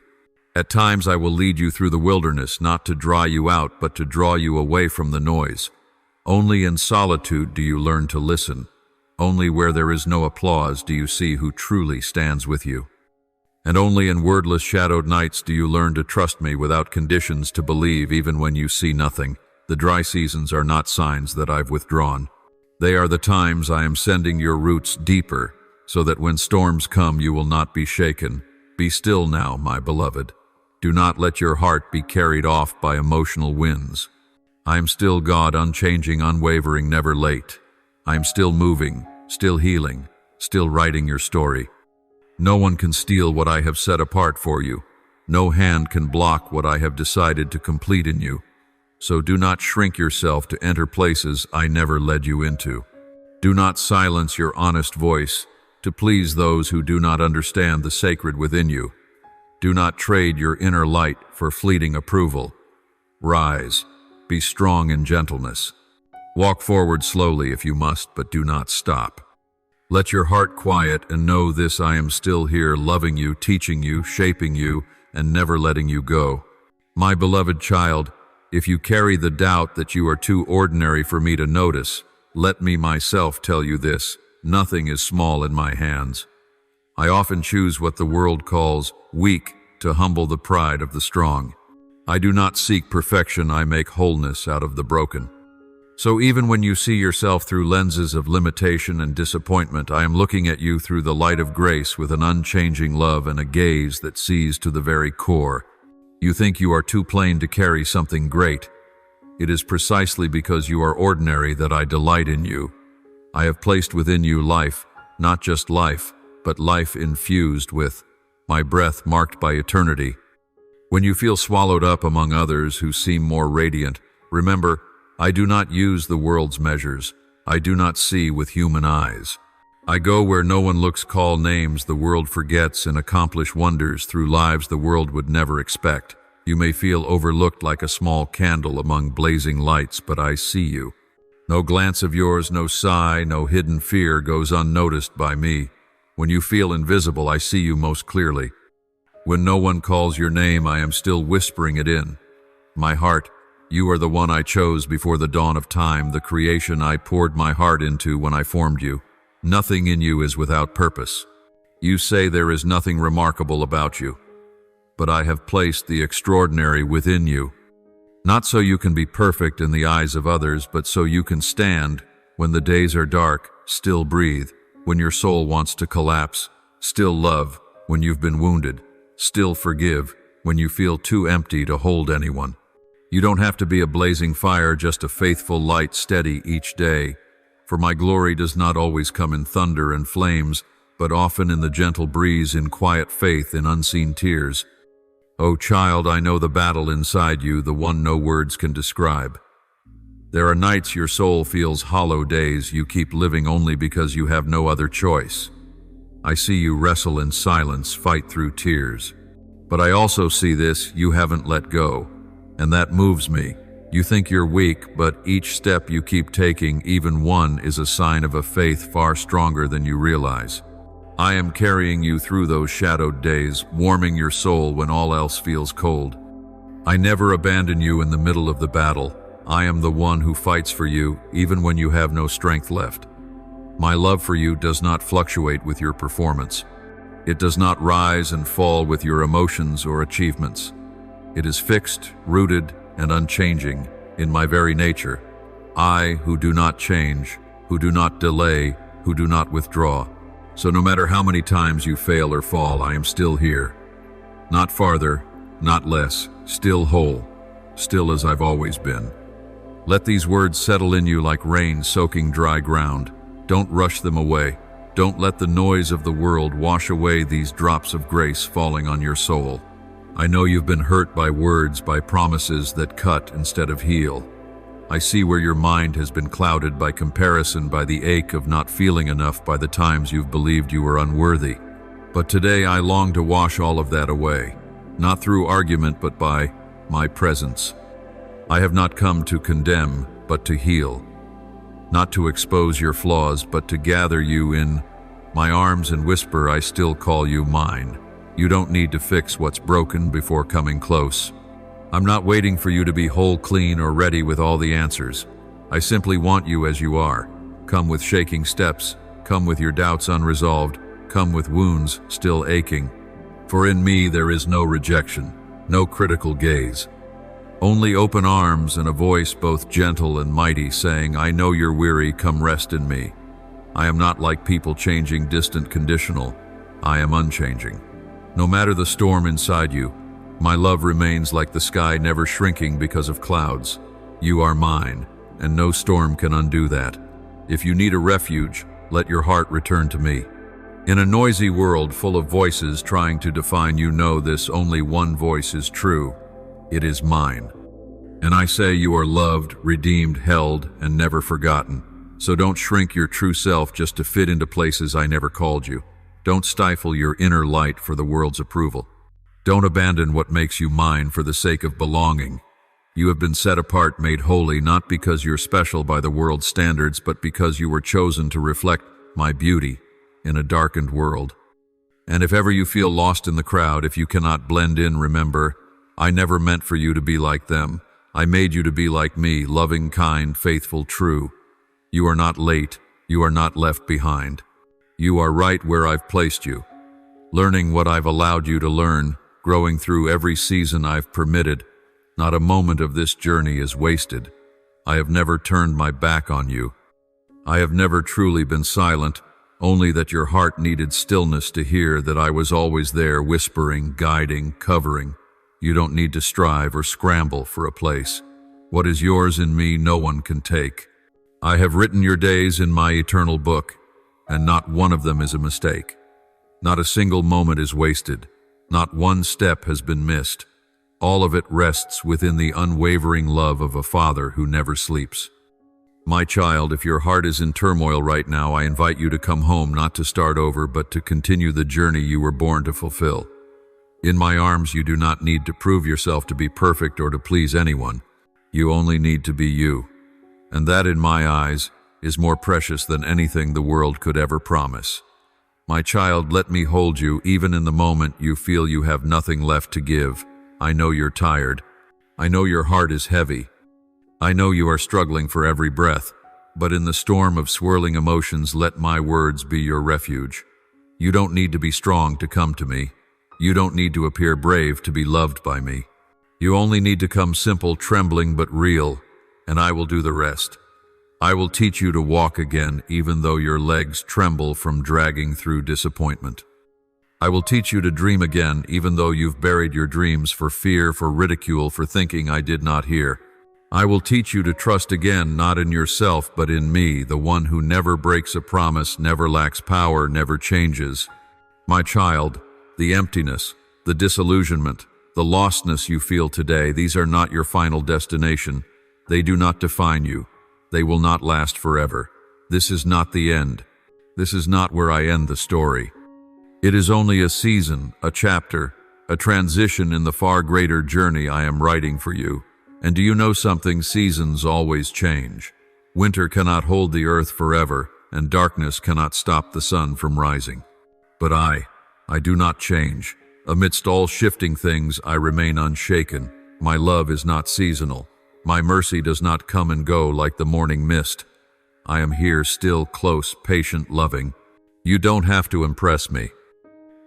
At times I will lead you through the wilderness, not to dry you out, but to draw you away from the noise. Only in solitude do you learn to listen. Only where there is no applause do you see who truly stands with you. And only in wordless, shadowed nights do you learn to trust me without conditions, to believe even when you see nothing. The dry seasons are not signs that I've withdrawn. They are the times I am sending your roots deeper, so that when storms come you will not be shaken. Be still now, my beloved. Do not let your heart be carried off by emotional winds. I am still God, unchanging, unwavering, never late. I am still moving, still healing, still writing your story. No one can steal what I have set apart for you. No hand can block what I have decided to complete in you. So do not shrink yourself to enter places I never led you into. Do not silence your honest voice to please those who do not understand the sacred within you. Do not trade your inner light for fleeting approval. Rise, be strong in gentleness. Walk forward slowly if you must, but do not stop. Let your heart quiet and know this: I am still here, loving you, teaching you, shaping you, and never letting you go. My beloved child, if you carry the doubt that you are too ordinary for me to notice, let me myself tell you this: nothing is small in my hands. I often choose what the world calls weak to humble the pride of the strong. I do not seek perfection, I make wholeness out of the broken. So even when you see yourself through lenses of limitation and disappointment, I am looking at you through the light of grace with an unchanging love and a gaze that sees to the very core. You think you are too plain to carry something great. It is precisely because you are ordinary that I delight in you. I have placed within you life, not just life, but life infused with my breath, marked by eternity. When you feel swallowed up among others who seem more radiant, remember, I do not use the world's measures. I do not see with human eyes. I go where no one looks, call names the world forgets, and accomplish wonders through lives the world would never expect. You may feel overlooked like a small candle among blazing lights, but I see you. No glance of yours, no sigh, no hidden fear goes unnoticed by me. When you feel invisible, I see you most clearly. When no one calls your name, I am still whispering it in. My heart, you are the one I chose before the dawn of time, the creation I poured my heart into when I formed you. Nothing in you is without purpose. You say there is nothing remarkable about you, but I have placed the extraordinary within you. Not so you can be perfect in the eyes of others, but so you can stand when the days are dark, still breathe, when your soul wants to collapse, still love when you've been wounded, still forgive when you feel too empty to hold anyone. You don't have to be a blazing fire, just a faithful light, steady each day. For my glory does not always come in thunder and flames, but often in the gentle breeze, in quiet faith, in unseen tears. Oh child, I know the battle inside you, the one no words can describe. There are nights your soul feels hollow, days you keep living only because you have no other choice. I see you wrestle in silence, fight through tears. But I also see this, you haven't let go. And that moves me. You think you're weak, but each step you keep taking, even one, is a sign of a faith far stronger than you realize. I am carrying you through those shadowed days, warming your soul when all else feels cold. I never abandon you in the middle of the battle. I am the one who fights for you, even when you have no strength left. My love for you does not fluctuate with your performance. It does not rise and fall with your emotions or achievements. It is fixed, rooted, and unchanging in my very nature. I, who do not change, who do not delay, who do not withdraw. So no matter how many times you fail or fall, I am still here. Not farther, not less, still whole, still as I've always been. Let these words settle in you like rain soaking dry ground. Don't rush them away. Don't let the noise of the world wash away these drops of grace falling on your soul. I know you've been hurt by words, by promises that cut instead of heal. I see where your mind has been clouded by comparison, by the ache of not feeling enough, by the times you've believed you were unworthy. But today I long to wash all of that away, not through argument, but by my presence. I have not come to condemn, but to heal. Not to expose your flaws, but to gather you in my arms and whisper, I still call you mine. You don't need to fix what's broken before coming close. I'm not waiting for you to be whole, clean, or ready with all the answers. I simply want you as you are. Come with shaking steps. Come with your doubts unresolved. Come with wounds still aching. For in me there is no rejection, no critical gaze. Only open arms and a voice both gentle and mighty saying, I know you're weary, come rest in me. I am not like people changing, distant, conditional. I am unchanging. No matter the storm inside you, my love remains like the sky, never shrinking because of clouds. You are mine, and no storm can undo that. If you need a refuge, let your heart return to me. In a noisy world full of voices trying to define you, know this, only one voice is true. It is mine. And I say you are loved, redeemed, held, and never forgotten. So don't shrink your true self just to fit into places I never called you. Don't stifle your inner light for the world's approval. Don't abandon what makes you mine for the sake of belonging. You have been set apart, made holy, not because you're special by the world's standards, but because you were chosen to reflect my beauty in a darkened world. And if ever you feel lost in the crowd, if you cannot blend in, remember, I never meant for you to be like them. I made you to be like me, loving, kind, faithful, true. You are not late. You are not left behind. You are right where I've placed you, learning what I've allowed you to learn, growing through every season I've permitted. Not a moment of this journey is wasted. I have never turned my back on you. I have never truly been silent, only that your heart needed stillness to hear that I was always there, whispering, guiding, covering. You don't need to strive or scramble for a place. What is yours in me, no one can take. I have written your days in my eternal book, and not one of them is a mistake. Not a single moment is wasted. Not one step has been missed. All of it rests within the unwavering love of a father who never sleeps. My child, if your heart is in turmoil right now, I invite you to come home, not to start over, but to continue the journey you were born to fulfill. In my arms, you do not need to prove yourself to be perfect or to please anyone. You only need to be you. And that, in my eyes, is more precious than anything the world could ever promise. My child, let me hold you even in the moment you feel you have nothing left to give. I know you're tired. I know your heart is heavy. I know you are struggling for every breath, but in the storm of swirling emotions, let my words be your refuge. You don't need to be strong to come to me. You don't need to appear brave to be loved by me. You only need to come simple, trembling, but real, and I will do the rest. I will teach you to walk again, even though your legs tremble from dragging through disappointment. I will teach you to dream again, even though you've buried your dreams for fear, for ridicule, for thinking I did not hear. I will teach you to trust again, not in yourself, but in me, the one who never breaks a promise, never lacks power, never changes. My child, the emptiness, the disillusionment, the lostness you feel today, these are not your final destination. They do not define you. They will not last forever. This is not the end. This is not where I end the story. It is only a season, a chapter, a transition in the far greater journey I am writing for you. And do you know something? Seasons always change. Winter cannot hold the earth forever, and darkness cannot stop the sun from rising. But I do not change. Amidst all shifting things, I remain unshaken. My love is not seasonal. My mercy does not come and go like the morning mist. I am here, still, close, patient, loving. You don't have to impress me.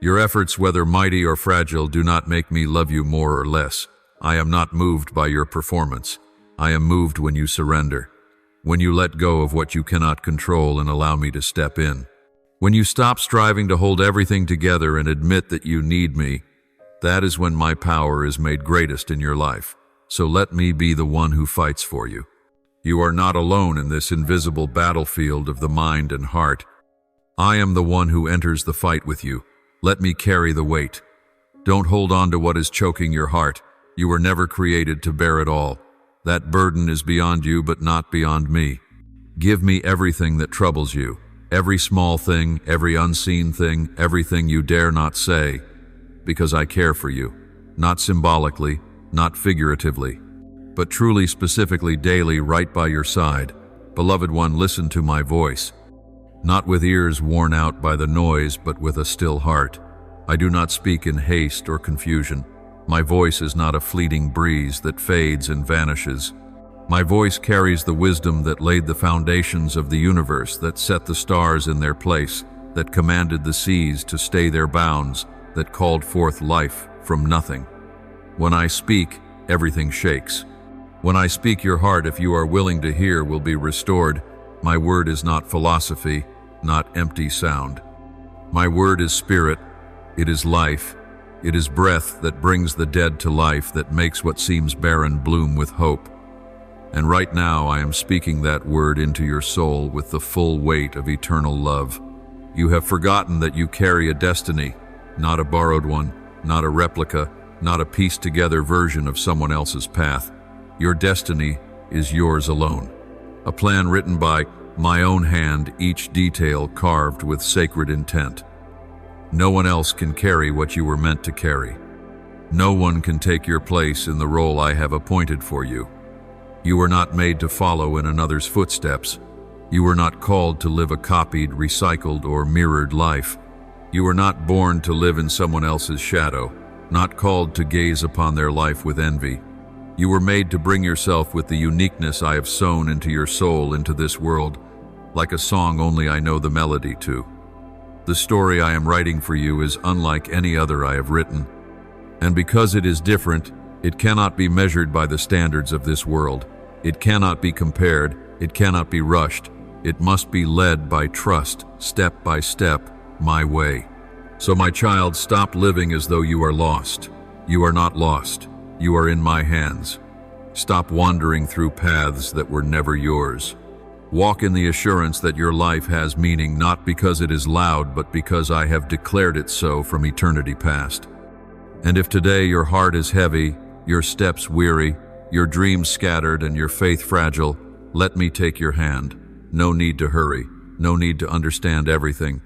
Your efforts, whether mighty or fragile, do not make me love you more or less. I am not moved by your performance. I am moved when you surrender. When you let go of what you cannot control and allow me to step in. When you stop striving to hold everything together and admit that you need me, that is when my power is made greatest in your life. So let me be the one who fights for you. You are not alone in this invisible battlefield of the mind and heart. I am the one who enters the fight with you. Let me carry the weight. Don't hold on to what is choking your heart. You were never created to bear it all. That burden is beyond you, but not beyond me. Give me everything that troubles you. Every small thing, every unseen thing, everything you dare not say, because I care for you. Not symbolically, not figuratively, but truly, specifically, daily, right by your side. Beloved one, listen to my voice. Not with ears worn out by the noise, but with a still heart. I do not speak in haste or confusion. My voice is not a fleeting breeze that fades and vanishes. My voice carries the wisdom that laid the foundations of the universe, that set the stars in their place, that commanded the seas to stay their bounds, that called forth life from nothing. When I speak, everything shakes. When I speak, your heart, if you are willing to hear, will be restored. My word is not philosophy, not empty sound. My word is spirit. It is life. It is breath that brings the dead to life, that makes what seems barren bloom with hope. And right now I am speaking that word into your soul with the full weight of eternal love. You have forgotten that you carry a destiny, not a borrowed one, not a replica, not a pieced-together version of someone else's path. Your destiny is yours alone. A plan written by my own hand, each detail carved with sacred intent. No one else can carry what you were meant to carry. No one can take your place in the role I have appointed for you. You were not made to follow in another's footsteps. You were not called to live a copied, recycled, or mirrored life. You were not born to live in someone else's shadow, not called to gaze upon their life with envy. You were made to bring yourself with the uniqueness I have sown into your soul into this world, like a song only I know the melody to. The story I am writing for you is unlike any other I have written. And because it is different, it cannot be measured by the standards of this world. It cannot be compared. It cannot be rushed. It must be led by trust, step by step, my way. So my child, stop living as though you are lost. You are not lost. You are in my hands. Stop wandering through paths that were never yours. Walk in the assurance that your life has meaning, not because it is loud, but because I have declared it so from eternity past. And if today your heart is heavy, your steps weary, your dreams scattered, and your faith fragile, let me take your hand. No need to hurry, no need to understand everything.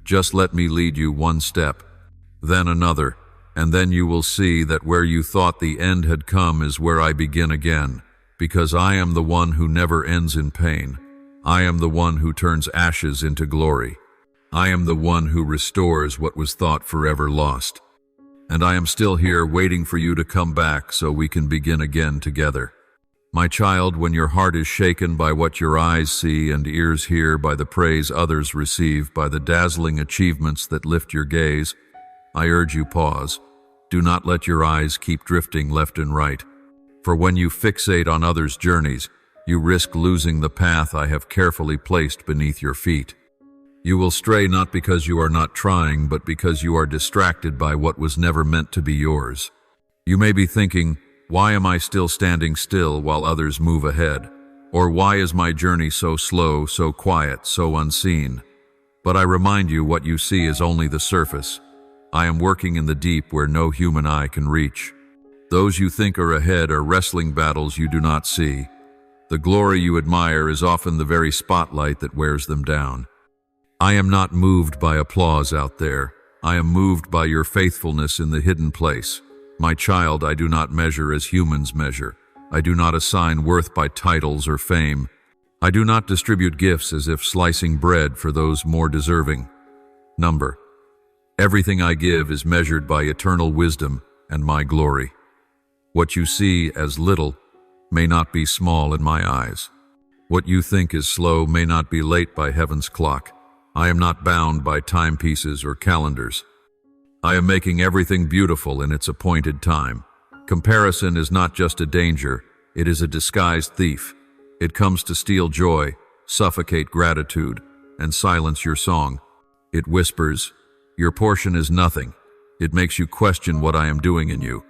Just let me lead you one step, then another, and then you will see that where you thought the end had come is where I begin again, because I am the one who never ends in pain. I am the one who turns ashes into glory. I am the one who restores what was thought forever lost. And I am still here waiting for you to come back so we can begin again together. My child, when your heart is shaken by what your eyes see and ears hear, by the praise others receive, by the dazzling achievements that lift your gaze, I urge you pause. Do not let your eyes keep drifting left and right. For when you fixate on others' journeys, you risk losing the path I have carefully placed beneath your feet. You will stray not because you are not trying, but because you are distracted by what was never meant to be yours. You may be thinking, why am I still standing still while others move ahead? Or why is my journey so slow, so quiet, so unseen? But I remind you, what you see is only the surface. I am working in the deep where no human eye can reach. Those you think are ahead are wrestling battles you do not see. The glory you admire is often the very spotlight that wears them down. I am not moved by applause out there. I am moved by your faithfulness in the hidden place. My child, I do not measure as humans measure. I do not assign worth by titles or fame. I do not distribute gifts as if slicing bread for those more deserving. Number. Everything I give is measured by eternal wisdom and my glory. What you see as little may not be small in my eyes. What you think is slow may not be late by heaven's clock. I am not bound by timepieces or calendars. I am making everything beautiful in its appointed time. Comparison is not just a danger, it is a disguised thief. It comes to steal joy, suffocate gratitude, and silence your song. It whispers, your portion is nothing. It makes you question what I am doing in you.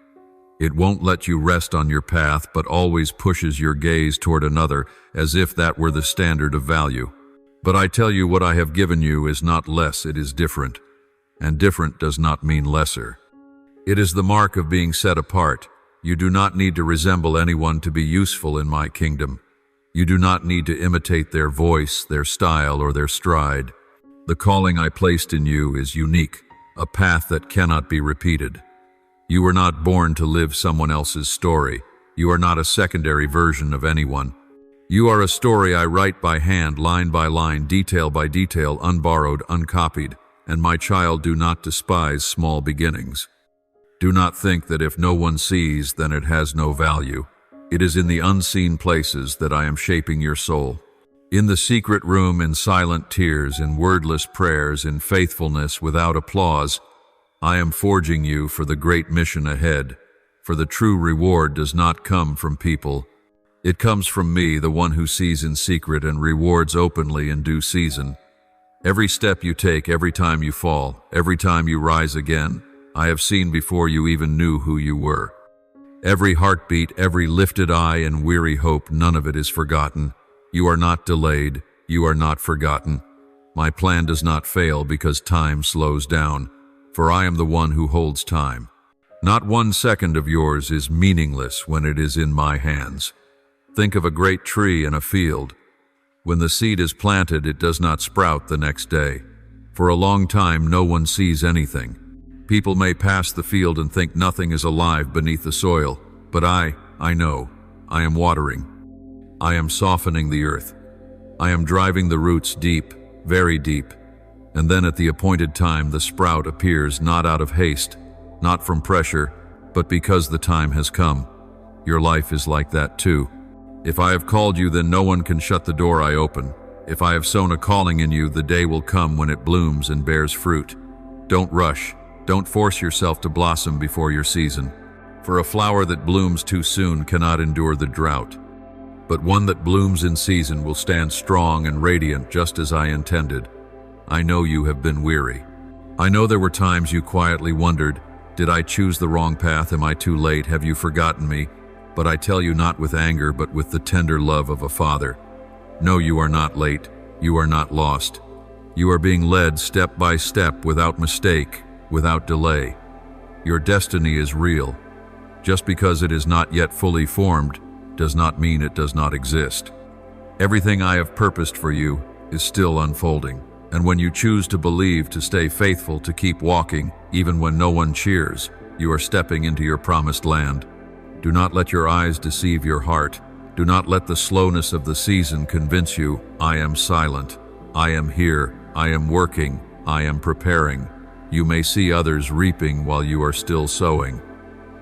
It won't let you rest on your path, but always pushes your gaze toward another, as if that were the standard of value. But I tell you, what I have given you is not less, it is different. And different does not mean lesser. It is the mark of being set apart. You do not need to resemble anyone to be useful in my kingdom. You do not need to imitate their voice, their style, or their stride. The calling I placed in you is unique, a path that cannot be repeated. You were not born to live someone else's story. You are not a secondary version of anyone. You are a story I write by hand, line by line, detail by detail, unborrowed, uncopied. And my child, do not despise small beginnings. Do not think that if no one sees, then it has no value. It is in the unseen places that I am shaping your soul. In the secret room, in silent tears, in wordless prayers, in faithfulness without applause, I am forging you for the great mission ahead. For the true reward does not come from people. It comes from me, the one who sees in secret and rewards openly in due season. Every step you take, every time you fall, every time you rise again, I have seen before you even knew who you were. Every heartbeat, every lifted eye and weary hope, none of it is forgotten. You are not delayed, you are not forgotten. My plan does not fail because time slows down, for I am the one who holds time. Not 1 second of yours is meaningless when it is in my hands. Think of a great tree in a field. When the seed is planted, it does not sprout the next day. For a long time, no one sees anything. People may pass the field and think nothing is alive beneath the soil, but I know. I am watering. I am softening the earth. I am driving the roots deep, very deep. And then at the appointed time, the sprout appears, not out of haste, not from pressure, but because the time has come. Your life is like that too. If I have called you, then no one can shut the door I open. If I have sown a calling in you, the day will come when it blooms and bears fruit. Don't rush. Don't force yourself to blossom before your season. For a flower that blooms too soon cannot endure the drought. But one that blooms in season will stand strong and radiant, just as I intended. I know you have been weary. I know there were times you quietly wondered, did I choose the wrong path? Am I too late? Have you forgotten me? But I tell you, not with anger, but with the tender love of a father. No, you are not late. You are not lost. You are being led step by step, without mistake, without delay. Your destiny is real. Just because it is not yet fully formed does not mean it does not exist. Everything I have purposed for you is still unfolding, and when you choose to believe, to stay faithful, to keep walking, even when no one cheers, you are stepping into your promised land. Do not let your eyes deceive your heart. Do not let the slowness of the season convince you, I am silent. I am here. I am working. I am preparing. You may see others reaping while you are still sowing.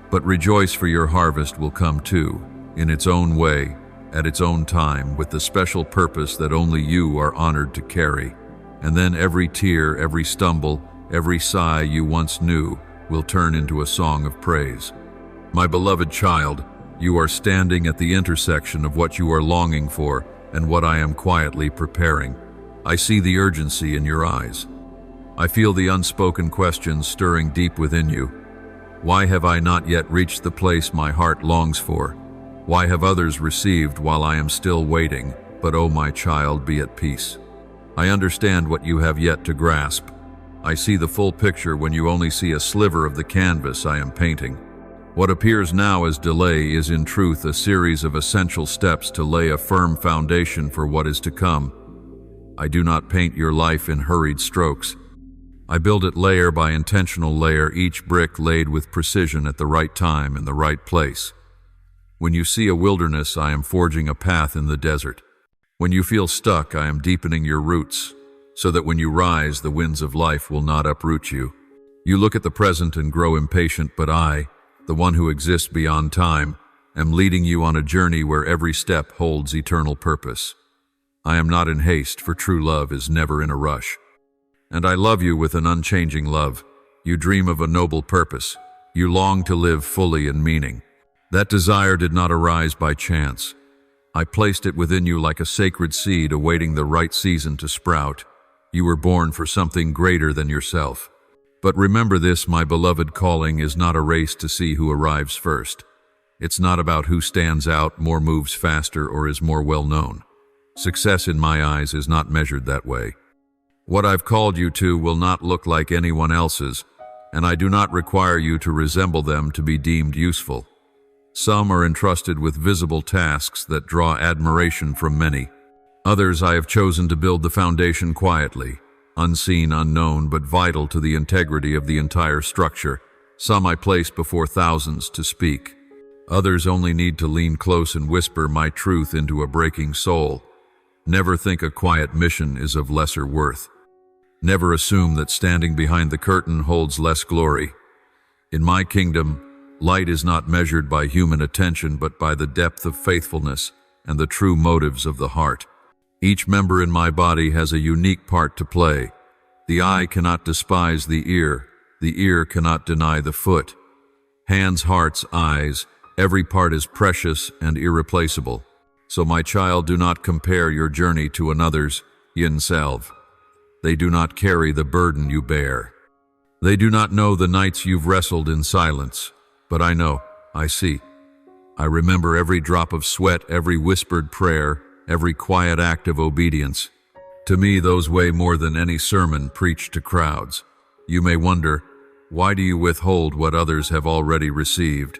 But rejoice, for your harvest will come too, in its own way, at its own time, with the special purpose that only you are honored to carry. And then every tear, every stumble, every sigh you once knew will turn into a song of praise. My beloved child, you are standing at the intersection of what you are longing for and what I am quietly preparing. I see the urgency in your eyes. I feel the unspoken questions stirring deep within you. Why have I not yet reached the place my heart longs for? Why have others received while I am still waiting? But oh, my child, be at peace. I understand what you have yet to grasp. I see the full picture when you only see a sliver of the canvas I am painting. What appears now as delay is in truth a series of essential steps to lay a firm foundation for what is to come. I do not paint your life in hurried strokes. I build it layer by intentional layer, each brick laid with precision at the right time in the right place. When you see a wilderness, I am forging a path in the desert. When you feel stuck, I am deepening your roots, so that when you rise, the winds of life will not uproot you. You look at the present and grow impatient, but I, the one who exists beyond time, am leading you on a journey where every step holds eternal purpose. I am not in haste, for true love is never in a rush. And I love you with an unchanging love. You dream of a noble purpose. You long to live fully in meaning. That desire did not arise by chance. I placed it within you like a sacred seed awaiting the right season to sprout. You were born for something greater than yourself. But remember this, my beloved, calling is not a race to see who arrives first. It's not about who stands out, more moves faster, or is more well-known. Success in my eyes is not measured that way. What I've called you to will not look like anyone else's, and I do not require you to resemble them to be deemed useful. Some are entrusted with visible tasks that draw admiration from many. Others I have chosen to build the foundation quietly, unseen, unknown, but vital to the integrity of the entire structure. Some I place before thousands to speak. Others only need to lean close and whisper my truth into a breaking soul. Never think a quiet mission is of lesser worth. Never assume that standing behind the curtain holds less glory. In my kingdom, light is not measured by human attention, but by the depth of faithfulness and the true motives of the heart. Each member in my body has a unique part to play. The eye cannot despise the ear cannot deny the foot. Hands, hearts, eyes, every part is precious and irreplaceable. So my child, do not compare your journey to another's, self. They do not carry the burden you bear. They do not know the nights you've wrestled in silence. But I know, I see. I remember every drop of sweat, every whispered prayer, every quiet act of obedience. To me, those weigh more than any sermon preached to crowds. You may wonder, why do you withhold what others have already received?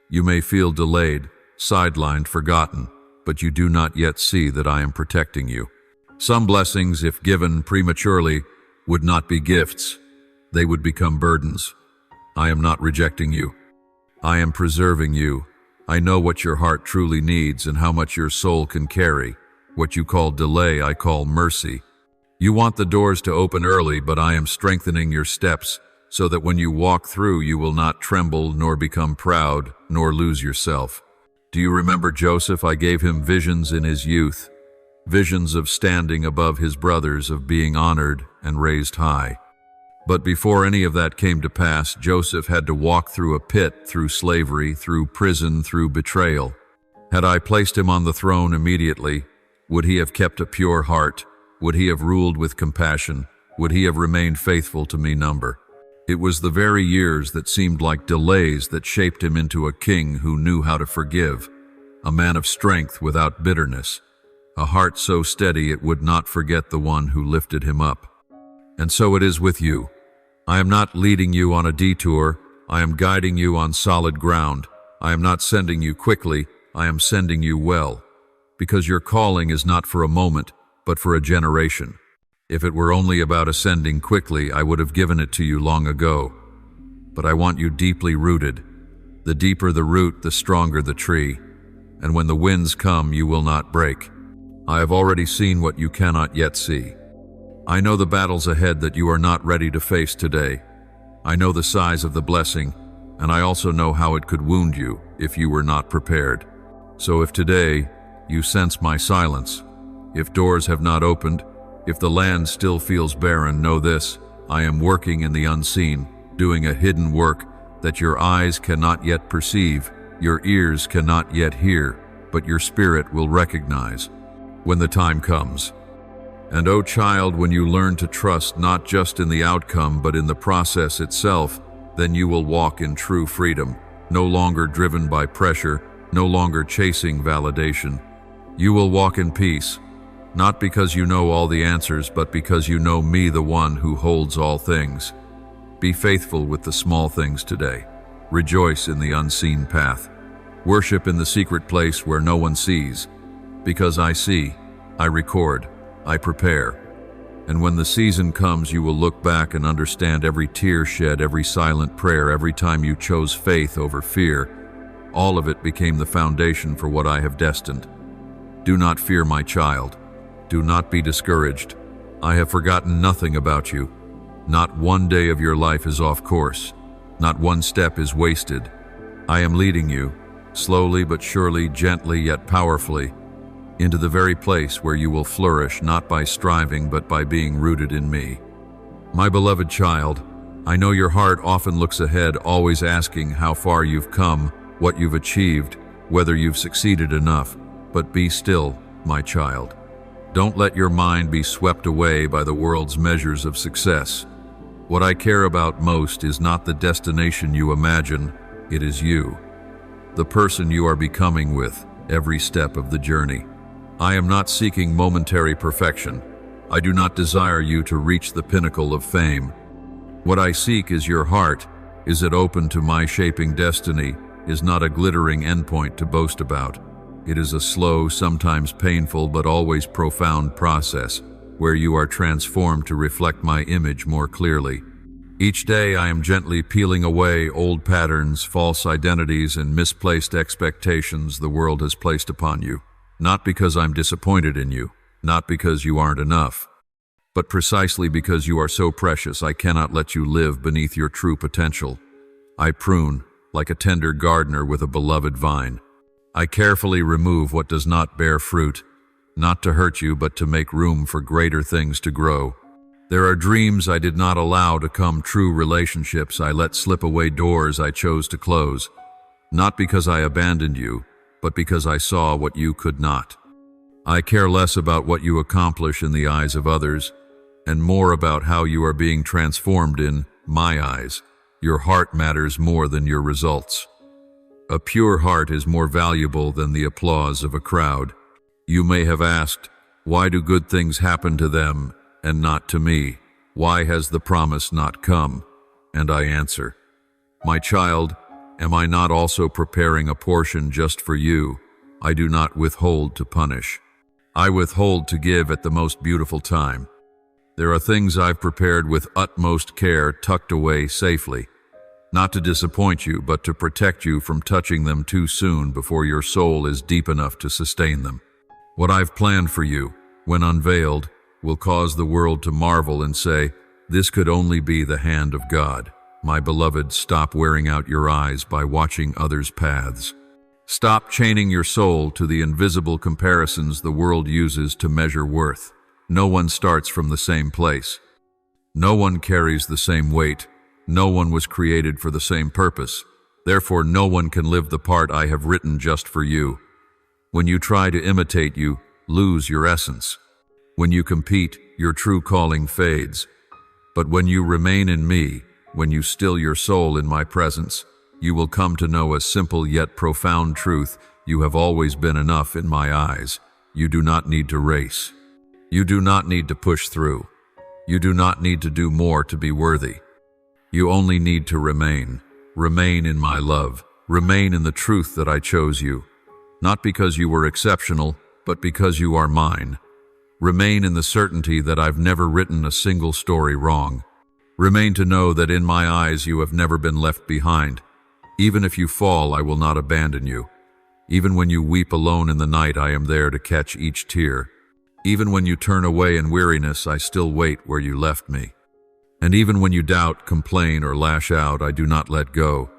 You may feel delayed, sidelined, forgotten, but you do not yet see that I am protecting you. Some blessings, if given prematurely, would not be gifts. They would become burdens. I am not rejecting you. I am preserving you. I know what your heart truly needs and how much your soul can carry. What you call delay, I call mercy. You want the doors to open early, but I am strengthening your steps so that when you walk through, you will not tremble, nor become proud, nor lose yourself. Do you remember Joseph? I gave him visions in his youth, visions of standing above his brothers, of being honored and raised high. But before any of that came to pass, Joseph had to walk through a pit, through slavery, through prison, through betrayal. Had I placed him on the throne immediately, would he have kept a pure heart? Would he have ruled with compassion? Would he have remained faithful to me? It was the very years that seemed like delays that shaped him into a king who knew how to forgive, a man of strength without bitterness, a heart so steady it would not forget the one who lifted him up. And so it is with you. I am not leading you on a detour. I am guiding you on solid ground. I am not sending you quickly, I am sending you well, because your calling is not for a moment, but for a generation. If it were only about ascending quickly, I would have given it to you long ago. But I want you deeply rooted. The deeper the root, the stronger the tree. And when the winds come, you will not break. I have already seen what you cannot yet see. I know the battles ahead that you are not ready to face today. I know the size of the blessing, and I also know how it could wound you if you were not prepared. So if today you sense my silence, if doors have not opened, if the land still feels barren, know this: I am working in the unseen, doing a hidden work that your eyes cannot yet perceive, your ears cannot yet hear, but your spirit will recognize when the time comes. And oh child, when you learn to trust not just in the outcome but in the process itself, then you will walk in true freedom, no longer driven by pressure, no longer chasing validation. You will walk in peace, not because you know all the answers, but because you know me, the one who holds all things. Be faithful with the small things today. Rejoice in the unseen path. Worship in the secret place where no one sees. Because I see, I record, I prepare. And when the season comes, you will look back and understand every tear shed, every silent prayer, every time you chose faith over fear. All of it became the foundation for what I have destined. Do not fear, my child. Do not be discouraged. I have forgotten nothing about you. Not one day of your life is off course. Not one step is wasted. I am leading you, slowly but surely, gently yet powerfully, into the very place where you will flourish, not by striving but by being rooted in me. My beloved child, I know your heart often looks ahead, always asking how far you've come, what you've achieved, whether you've succeeded enough. But be still, my child. Don't let your mind be swept away by the world's measures of success. What I care about most is not the destination you imagine, it is you, the person you are becoming with every step of the journey. I am not seeking momentary perfection. I do not desire you to reach the pinnacle of fame. What I seek is your heart. Is it open to my shaping destiny? Is not a glittering endpoint to boast about. It is a slow, sometimes painful, but always profound process where you are transformed to reflect my image more clearly. Each day I am gently peeling away old patterns, false identities, and misplaced expectations the world has placed upon you. Not because I'm disappointed in you, not because you aren't enough, but precisely because you are so precious I cannot let you live beneath your true potential. I prune, like a tender gardener with a beloved vine. I carefully remove what does not bear fruit, not to hurt you but to make room for greater things to grow. There are dreams I did not allow to come true, relationships I let slip away, doors I chose to close, not because I abandoned you, but because I saw what you could not. I care less about what you accomplish in the eyes of others, and more about how you are being transformed in my eyes. Your heart matters more than your results. A pure heart is more valuable than the applause of a crowd. You may have asked, why do good things happen to them and not to me? Why has the promise not come? And I answer, my child, am I not also preparing a portion just for you? I do not withhold to punish. I withhold to give at the most beautiful time. There are things I've prepared with utmost care, tucked away safely, not to disappoint you, but to protect you from touching them too soon before your soul is deep enough to sustain them. What I've planned for you, when unveiled, will cause the world to marvel and say, this could only be the hand of God. My beloved, stop wearing out your eyes by watching others' paths. Stop chaining your soul to the invisible comparisons the world uses to measure worth. No one starts from the same place. No one carries the same weight. No one was created for the same purpose. Therefore, no one can live the part I have written just for you. When you try to imitate, you lose your essence. When you compete, your true calling fades. But when you remain in me, when you still your soul in my presence, you will come to know a simple yet profound truth. You have always been enough in my eyes. You do not need to race. You do not need to push through. You do not need to do more to be worthy. You only need to remain. Remain in my love. Remain in the truth that I chose you, not because you were exceptional, but because you are mine. Remain in the certainty that I've never written a single story wrong. Remain to know that in my eyes you have never been left behind. Even if you fall, I will not abandon you. Even when you weep alone in the night, I am there to catch each tear. Even when you turn away in weariness, I still wait where you left me. And even when you doubt, complain, or lash out, I do not let go.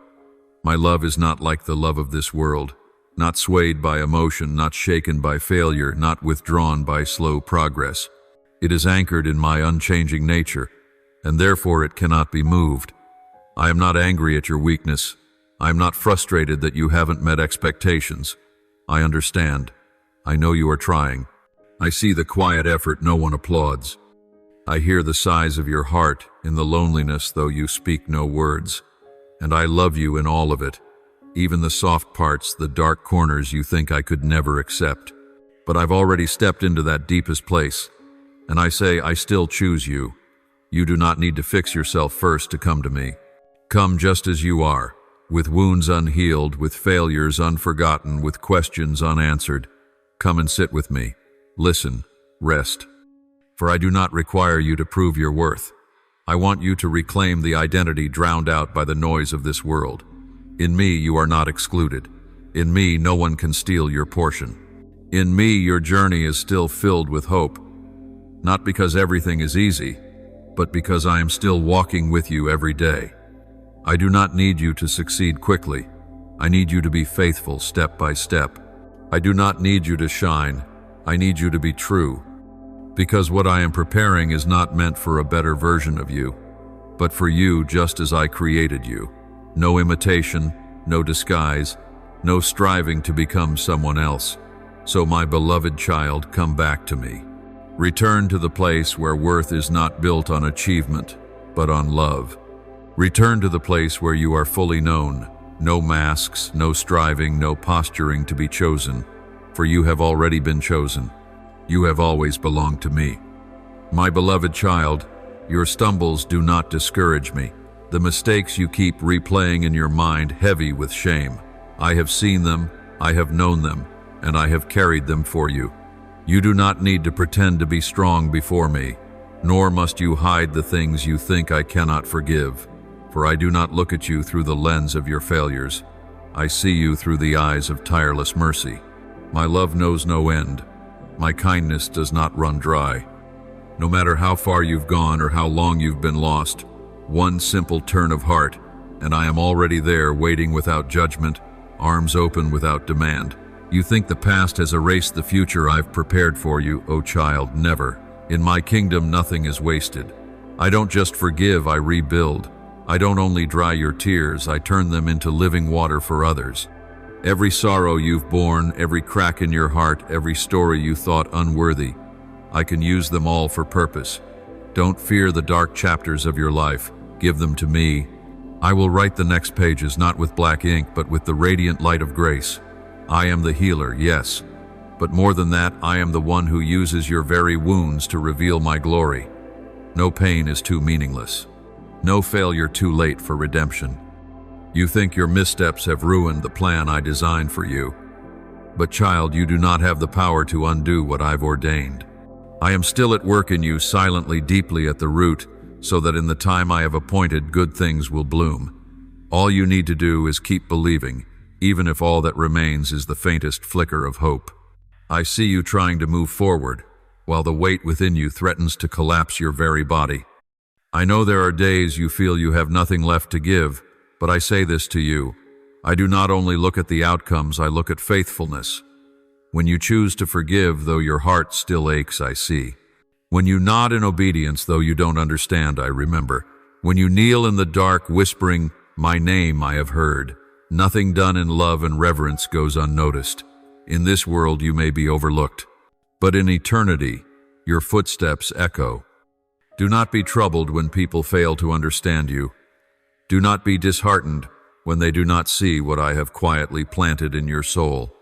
My love is not like the love of this world, not swayed by emotion, not shaken by failure, not withdrawn by slow progress. It is anchored in my unchanging nature, and therefore it cannot be moved. I am not angry at your weakness. I am not frustrated that you haven't met expectations. I understand. I know you are trying. I see the quiet effort no one applauds. I hear the sighs of your heart in the loneliness, though you speak no words. And I love you in all of it, even the soft parts, the dark corners you think I could never accept. But I've already stepped into that deepest place, and I say I still choose you. You do not need to fix yourself first to come to me. Come just as you are, with wounds unhealed, with failures unforgotten, with questions unanswered. Come and sit with me. Listen, rest. For I do not require you to prove your worth. I want you to reclaim the identity drowned out by the noise of this world. In me, you are not excluded. In me, no one can steal your portion. In me, your journey is still filled with hope. Not because everything is easy, but because I am still walking with you every day. I do not need you to succeed quickly. I need you to be faithful step by step. I do not need you to shine. I need you to be true. Because what I am preparing is not meant for a better version of you, but for you just as I created you. No imitation, no disguise, no striving to become someone else. So my beloved child, come back to me. Return to the place where worth is not built on achievement, but on love. Return to the place where you are fully known. No masks, no striving, no posturing to be chosen, for you have already been chosen. You have always belonged to me. My beloved child, your stumbles do not discourage me. The mistakes you keep replaying in your mind heavy with shame. I have seen them, I have known them, and I have carried them for you. You do not need to pretend to be strong before me, nor must you hide the things you think I cannot forgive. For I do not look at you through the lens of your failures. I see you through the eyes of tireless mercy. My love knows no end. My kindness does not run dry. No matter how far you've gone or how long you've been lost, one simple turn of heart, and I am already there waiting without judgment, arms open without demand. You think the past has erased the future I've prepared for you, O child, never. In my kingdom, nothing is wasted. I don't just forgive, I rebuild. I don't only dry your tears, I turn them into living water for others. Every sorrow you've borne, every crack in your heart, every story you thought unworthy, I can use them all for purpose. Don't fear the dark chapters of your life. Give them to me. I will write the next pages not with black ink, but with the radiant light of grace. I am the healer, yes, but more than that, I am the one who uses your very wounds to reveal my glory. No pain is too meaningless. No failure too late for redemption. You think your missteps have ruined the plan I designed for you. But child, you do not have the power to undo what I've ordained. I am still at work in you silently, deeply at the root, so that in the time I have appointed, good things will bloom. All you need to do is keep believing, even if all that remains is the faintest flicker of hope. I see you trying to move forward, while the weight within you threatens to collapse your very body. I know there are days you feel you have nothing left to give, but I say this to you. I do not only look at the outcomes, I look at faithfulness. When you choose to forgive, though your heart still aches, I see. When you nod in obedience, though you don't understand, I remember. When you kneel in the dark, whispering, my name I have heard. Nothing done in love and reverence goes unnoticed. In this world you may be overlooked, but in eternity, your footsteps echo. Do not be troubled when people fail to understand you. Do not be disheartened when they do not see what I have quietly planted in your soul.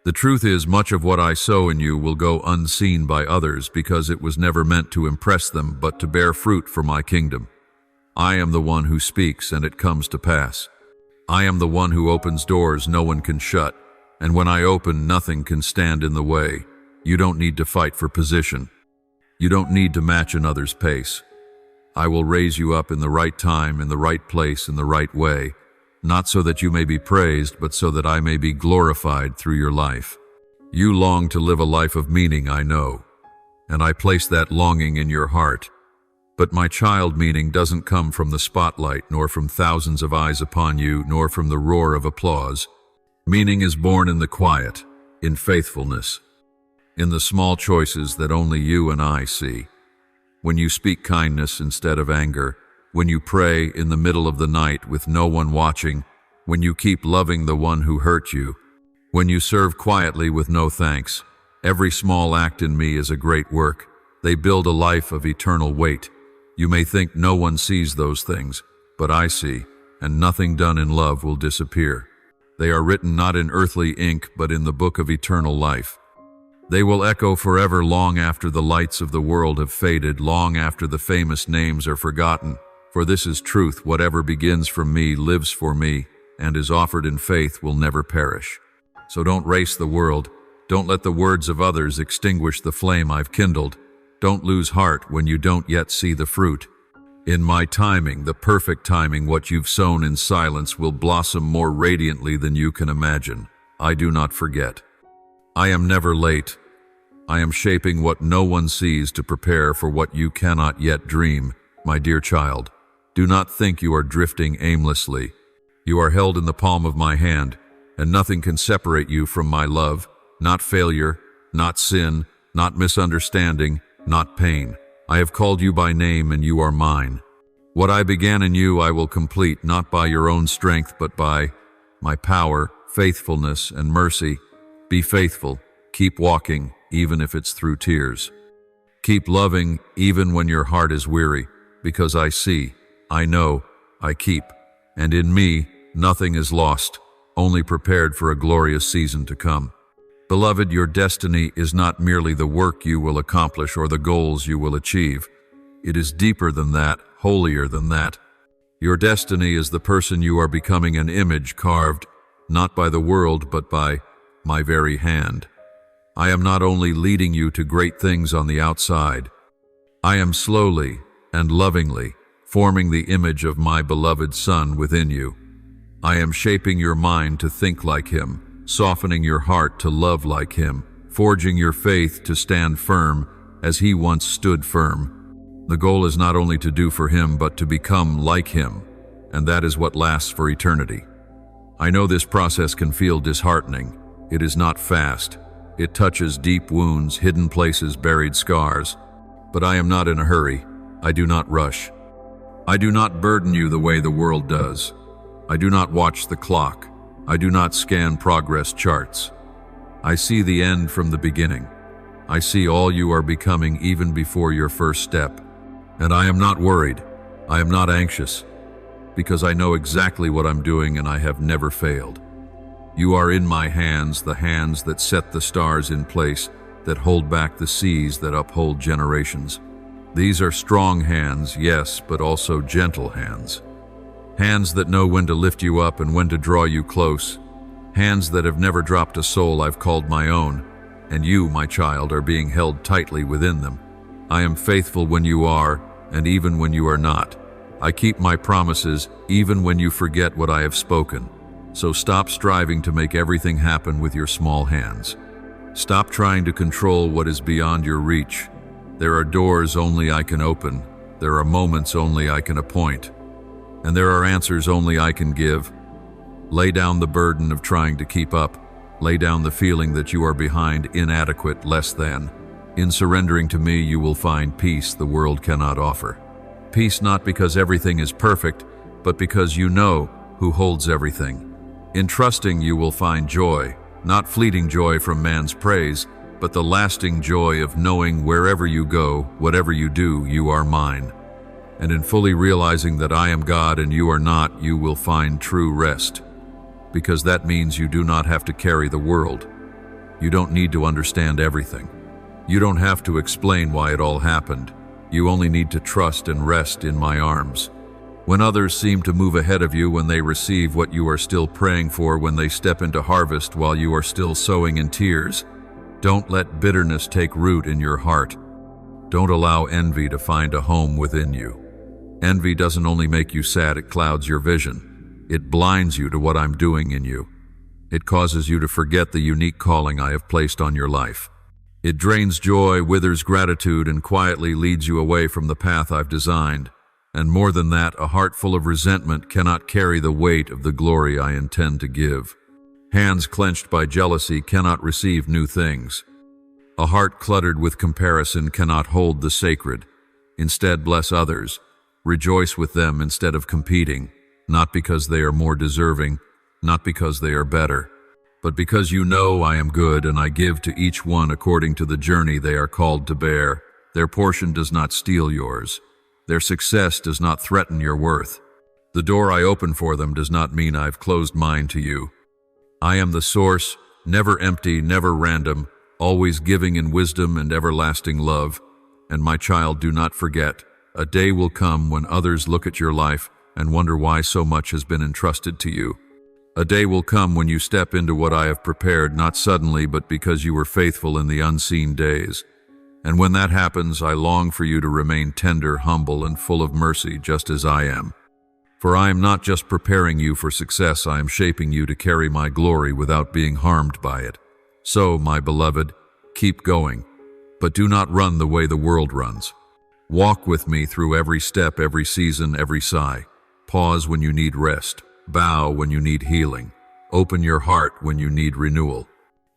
The truth is, much of what I sow in you will go unseen by others because it was never meant to impress them, but to bear fruit for my kingdom. I am the one who speaks, and it comes to pass. I am the one who opens doors no one can shut, and when I open, nothing can stand in the way. You don't need to fight for position. You don't need to match another's pace. I will raise you up in the right time, in the right place, in the right way, not so that you may be praised, but so that I may be glorified through your life. You long to live a life of meaning, I know, and I place that longing in your heart. But my child, meaning doesn't come from the spotlight, nor from thousands of eyes upon you, nor from the roar of applause. Meaning is born in the quiet, in faithfulness, in the small choices that only you and I see. When you speak kindness instead of anger, when you pray in the middle of the night with no one watching, when you keep loving the one who hurt you, when you serve quietly with no thanks. Every small act in me is a great work. They build a life of eternal weight. You may think no one sees those things, but I see, and nothing done in love will disappear. They are written not in earthly ink, but in the book of eternal life. They will echo forever, long after the lights of the world have faded, long after the famous names are forgotten. For this is truth: whatever begins from me lives for me, and is offered in faith will never perish. So don't race the world. Don't let the words of others extinguish the flame I've kindled. Don't lose heart when you don't yet see the fruit. In my timing, the perfect timing, what you've sown in silence will blossom more radiantly than you can imagine. I do not forget. I am never late. I am shaping what no one sees to prepare for what you cannot yet dream. My dear child, do not think you are drifting aimlessly. You are held in the palm of my hand, and nothing can separate you from my love. Not failure, not sin, not misunderstanding, not pain. I have called you by name, and you are mine. What I began in you I will complete, not by your own strength, but by my power, faithfulness, and mercy. Be faithful. Keep walking, even if it's through tears. Keep loving, even when your heart is weary, because I see, I know, I keep. And in me, nothing is lost, only prepared for a glorious season to come. Beloved, your destiny is not merely the work you will accomplish or the goals you will achieve. It is deeper than that, holier than that. Your destiny is the person you are becoming, an image carved, not by the world, but by my very hand. I am not only leading you to great things on the outside, I am slowly and lovingly forming the image of my beloved Son within you. I am shaping your mind to think like Him, softening your heart to love like Him, forging your faith to stand firm as He once stood firm. The goal is not only to do for Him, but to become like Him, and that is what lasts for eternity. I know this process can feel disheartening. It is not fast. It touches deep wounds, hidden places, buried scars. But I am not in a hurry. I do not rush. I do not burden you the way the world does. I do not watch the clock. I do not scan progress charts. I see the end from the beginning. I see all you are becoming even before your first step. And I am not worried. I am not anxious, because I know exactly what I'm doing, and I have never failed. You are in my hands, the hands that set the stars in place, that hold back the seas, that uphold generations. These are strong hands, yes, but also gentle hands. Hands that know when to lift you up and when to draw you close. Hands that have never dropped a soul I've called my own, and you, my child, are being held tightly within them. I am faithful when you are, and even when you are not. I keep my promises, even when you forget what I have spoken. So stop striving to make everything happen with your small hands. Stop trying to control what is beyond your reach. There are doors only I can open. There are moments only I can appoint. And there are answers only I can give. Lay down the burden of trying to keep up. Lay down the feeling that you are behind, inadequate, less than. In surrendering to me, you will find peace the world cannot offer. Peace not because everything is perfect, but because you know who holds everything. In trusting, you will find joy, not fleeting joy from man's praise, but the lasting joy of knowing wherever you go, whatever you do, you are mine. And in fully realizing that I am God and you are not, you will find true rest. Because that means you do not have to carry the world. You don't need to understand everything. You don't have to explain why it all happened. You only need to trust and rest in my arms. When others seem to move ahead of you, when they receive what you are still praying for, when they step into harvest while you are still sowing in tears, don't let bitterness take root in your heart. Don't allow envy to find a home within you. Envy doesn't only make you sad, it clouds your vision. It blinds you to what I'm doing in you. It causes you to forget the unique calling I have placed on your life. It drains joy, withers gratitude, and quietly leads you away from the path I've designed. And more than that, a heart full of resentment cannot carry the weight of the glory I intend to give. Hands clenched by jealousy cannot receive new things. A heart cluttered with comparison cannot hold the sacred. Instead, bless others. Rejoice with them instead of competing, not because they are more deserving, not because they are better, but because you know I am good and I give to each one according to the journey they are called to bear. Their portion does not steal yours. Their success does not threaten your worth. The door I open for them does not mean I've closed mine to you. I am the source, never empty, never random, always giving in wisdom and everlasting love. And my child, do not forget, a day will come when others look at your life and wonder why so much has been entrusted to you. A day will come when you step into what I have prepared, not suddenly, but because you were faithful in the unseen days. And when that happens, I long for you to remain tender, humble, and full of mercy, just as I am. For I am not just preparing you for success, I am shaping you to carry my glory without being harmed by it. So, my beloved, keep going, but do not run the way the world runs. Walk with me through every step, every season, every sigh. Pause when you need rest. Bow when you need healing. Open your heart when you need renewal.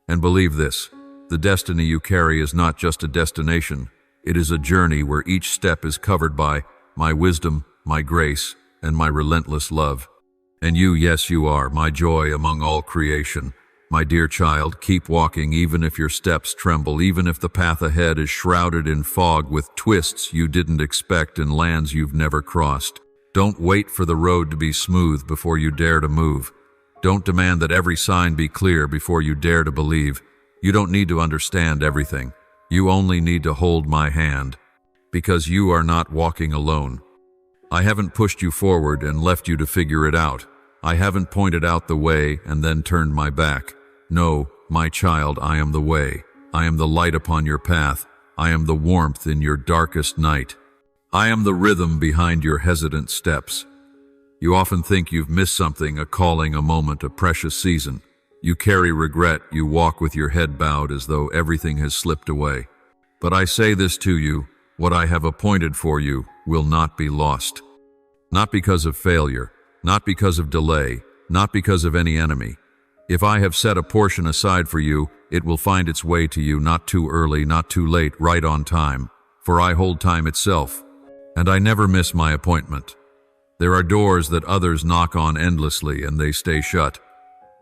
And believe this, the destiny you carry is not just a destination. It is a journey where each step is covered by my wisdom, my grace, and my relentless love. And you, yes, you are my joy among all creation. My dear child, keep walking even if your steps tremble, even if the path ahead is shrouded in fog with twists you didn't expect and lands you've never crossed. Don't wait for the road to be smooth before you dare to move. Don't demand that every sign be clear before you dare to believe. You don't need to understand everything. You only need to hold my hand, because you are not walking alone. I haven't pushed you forward and left you to figure it out. I haven't pointed out the way and then turned my back. No, my child, I am the way. I am the light upon your path. I am the warmth in your darkest night. I am the rhythm behind your hesitant steps. You often think you've missed something, a calling, a moment, a precious season. You carry regret, you walk with your head bowed as though everything has slipped away. But I say this to you, what I have appointed for you will not be lost. Not because of failure, not because of delay, not because of any enemy. If I have set a portion aside for you, it will find its way to you, not too early, not too late, right on time. For I hold time itself, and I never miss my appointment. There are doors that others knock on endlessly and they stay shut.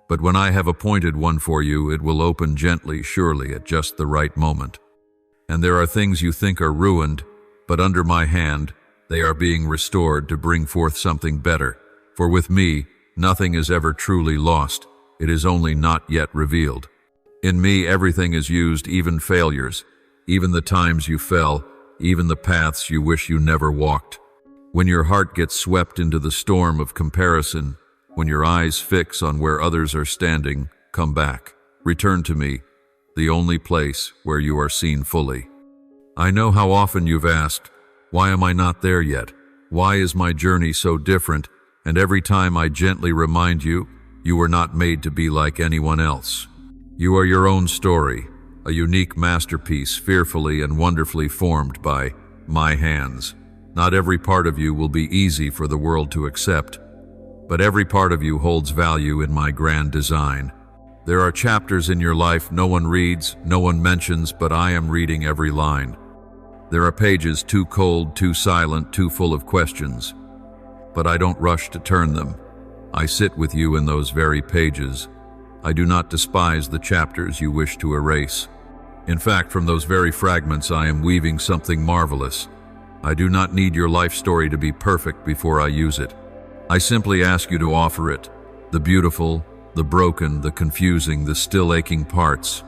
But when I have appointed one for you, it will open gently, surely, at just the right moment. And there are things you think are ruined, but under my hand, they are being restored to bring forth something better. For with me, nothing is ever truly lost. It is only not yet revealed. In me, everything is used, even failures, even the times you fell, even the paths you wish you never walked. When your heart gets swept into the storm of comparison, when your eyes fix on where others are standing, come back. Return to me, the only place where you are seen fully. I know how often you've asked, why am I not there yet? Why is my journey so different? And every time I gently remind you, you were not made to be like anyone else. You are your own story, a unique masterpiece fearfully and wonderfully formed by my hands. Not every part of you will be easy for the world to accept, but every part of you holds value in my grand design. There are chapters in your life no one reads, no one mentions, but I am reading every line. There are pages too cold, too silent, too full of questions, but I don't rush to turn them. I sit with you in those very pages. I do not despise the chapters you wish to erase. In fact, from those very fragments I am weaving something marvelous. I do not need your life story to be perfect before I use it. I simply ask you to offer it, the beautiful, the broken, the confusing, the still aching parts.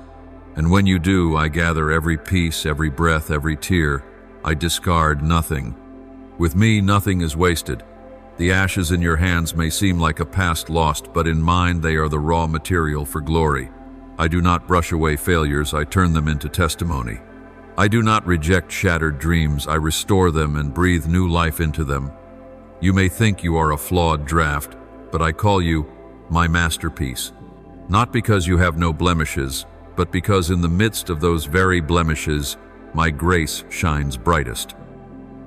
And when you do, I gather every piece, every breath, every tear. I discard nothing. With me, nothing is wasted. The ashes in your hands may seem like a past lost, but in mine they are the raw material for glory. I do not brush away failures, I turn them into testimony. I do not reject shattered dreams, I restore them and breathe new life into them. You may think you are a flawed draft, but I call you my masterpiece. Not because you have no blemishes, but because in the midst of those very blemishes, my grace shines brightest.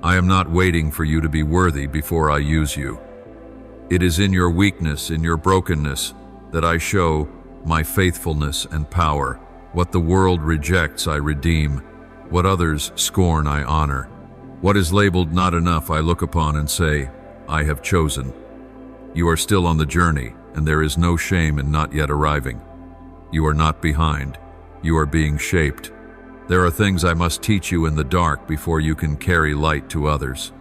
I am not waiting for you to be worthy before I use you. It is in your weakness, in your brokenness, that I show my faithfulness and power. What the world rejects, I redeem. What others scorn, I honor. What is labeled not enough, I look upon and say, I have chosen. You are still on the journey, and there is no shame in not yet arriving. You are not behind. You are being shaped. There are things I must teach you in the dark before you can carry light to others.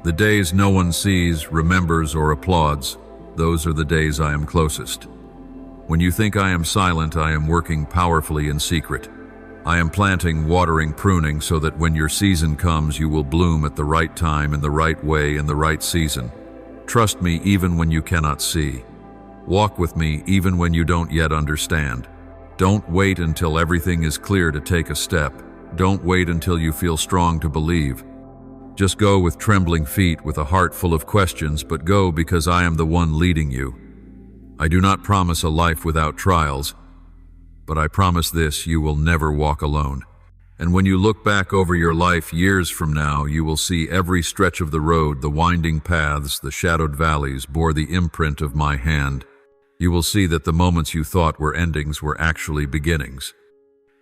The days no one sees, remembers, or applauds, those are the days I am closest. When you think I am silent, I am working powerfully in secret. I am planting, watering, pruning so that when your season comes, you will bloom at the right time, in the right way, in the right season. Trust me even when you cannot see. Walk with me even when you don't yet understand. Don't wait until everything is clear to take a step. Don't wait until you feel strong to believe. Just go with trembling feet, with a heart full of questions, but go because I am the one leading you. I do not promise a life without trials, but I promise this: you will never walk alone. And when you look back over your life years from now, you will see every stretch of the road, the winding paths, the shadowed valleys, bore the imprint of my hand. You will see that the moments you thought were endings were actually beginnings.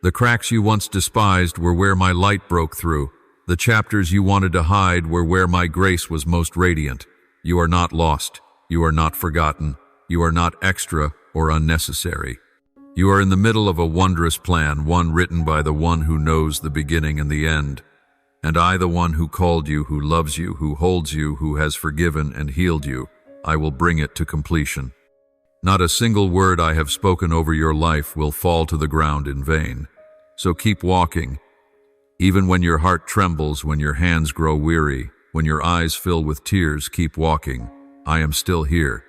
The cracks you once despised were where my light broke through. The chapters you wanted to hide were where my grace was most radiant. You are not lost. You are not forgotten. You are not extra or unnecessary. You are in the middle of a wondrous plan, one written by the one who knows the beginning and the end. And I, the one who called you, who loves you, who holds you, who has forgiven and healed you, I will bring it to completion. Not a single word I have spoken over your life will fall to the ground in vain. So keep walking. Even when your heart trembles, when your hands grow weary, when your eyes fill with tears, keep walking. I am still here,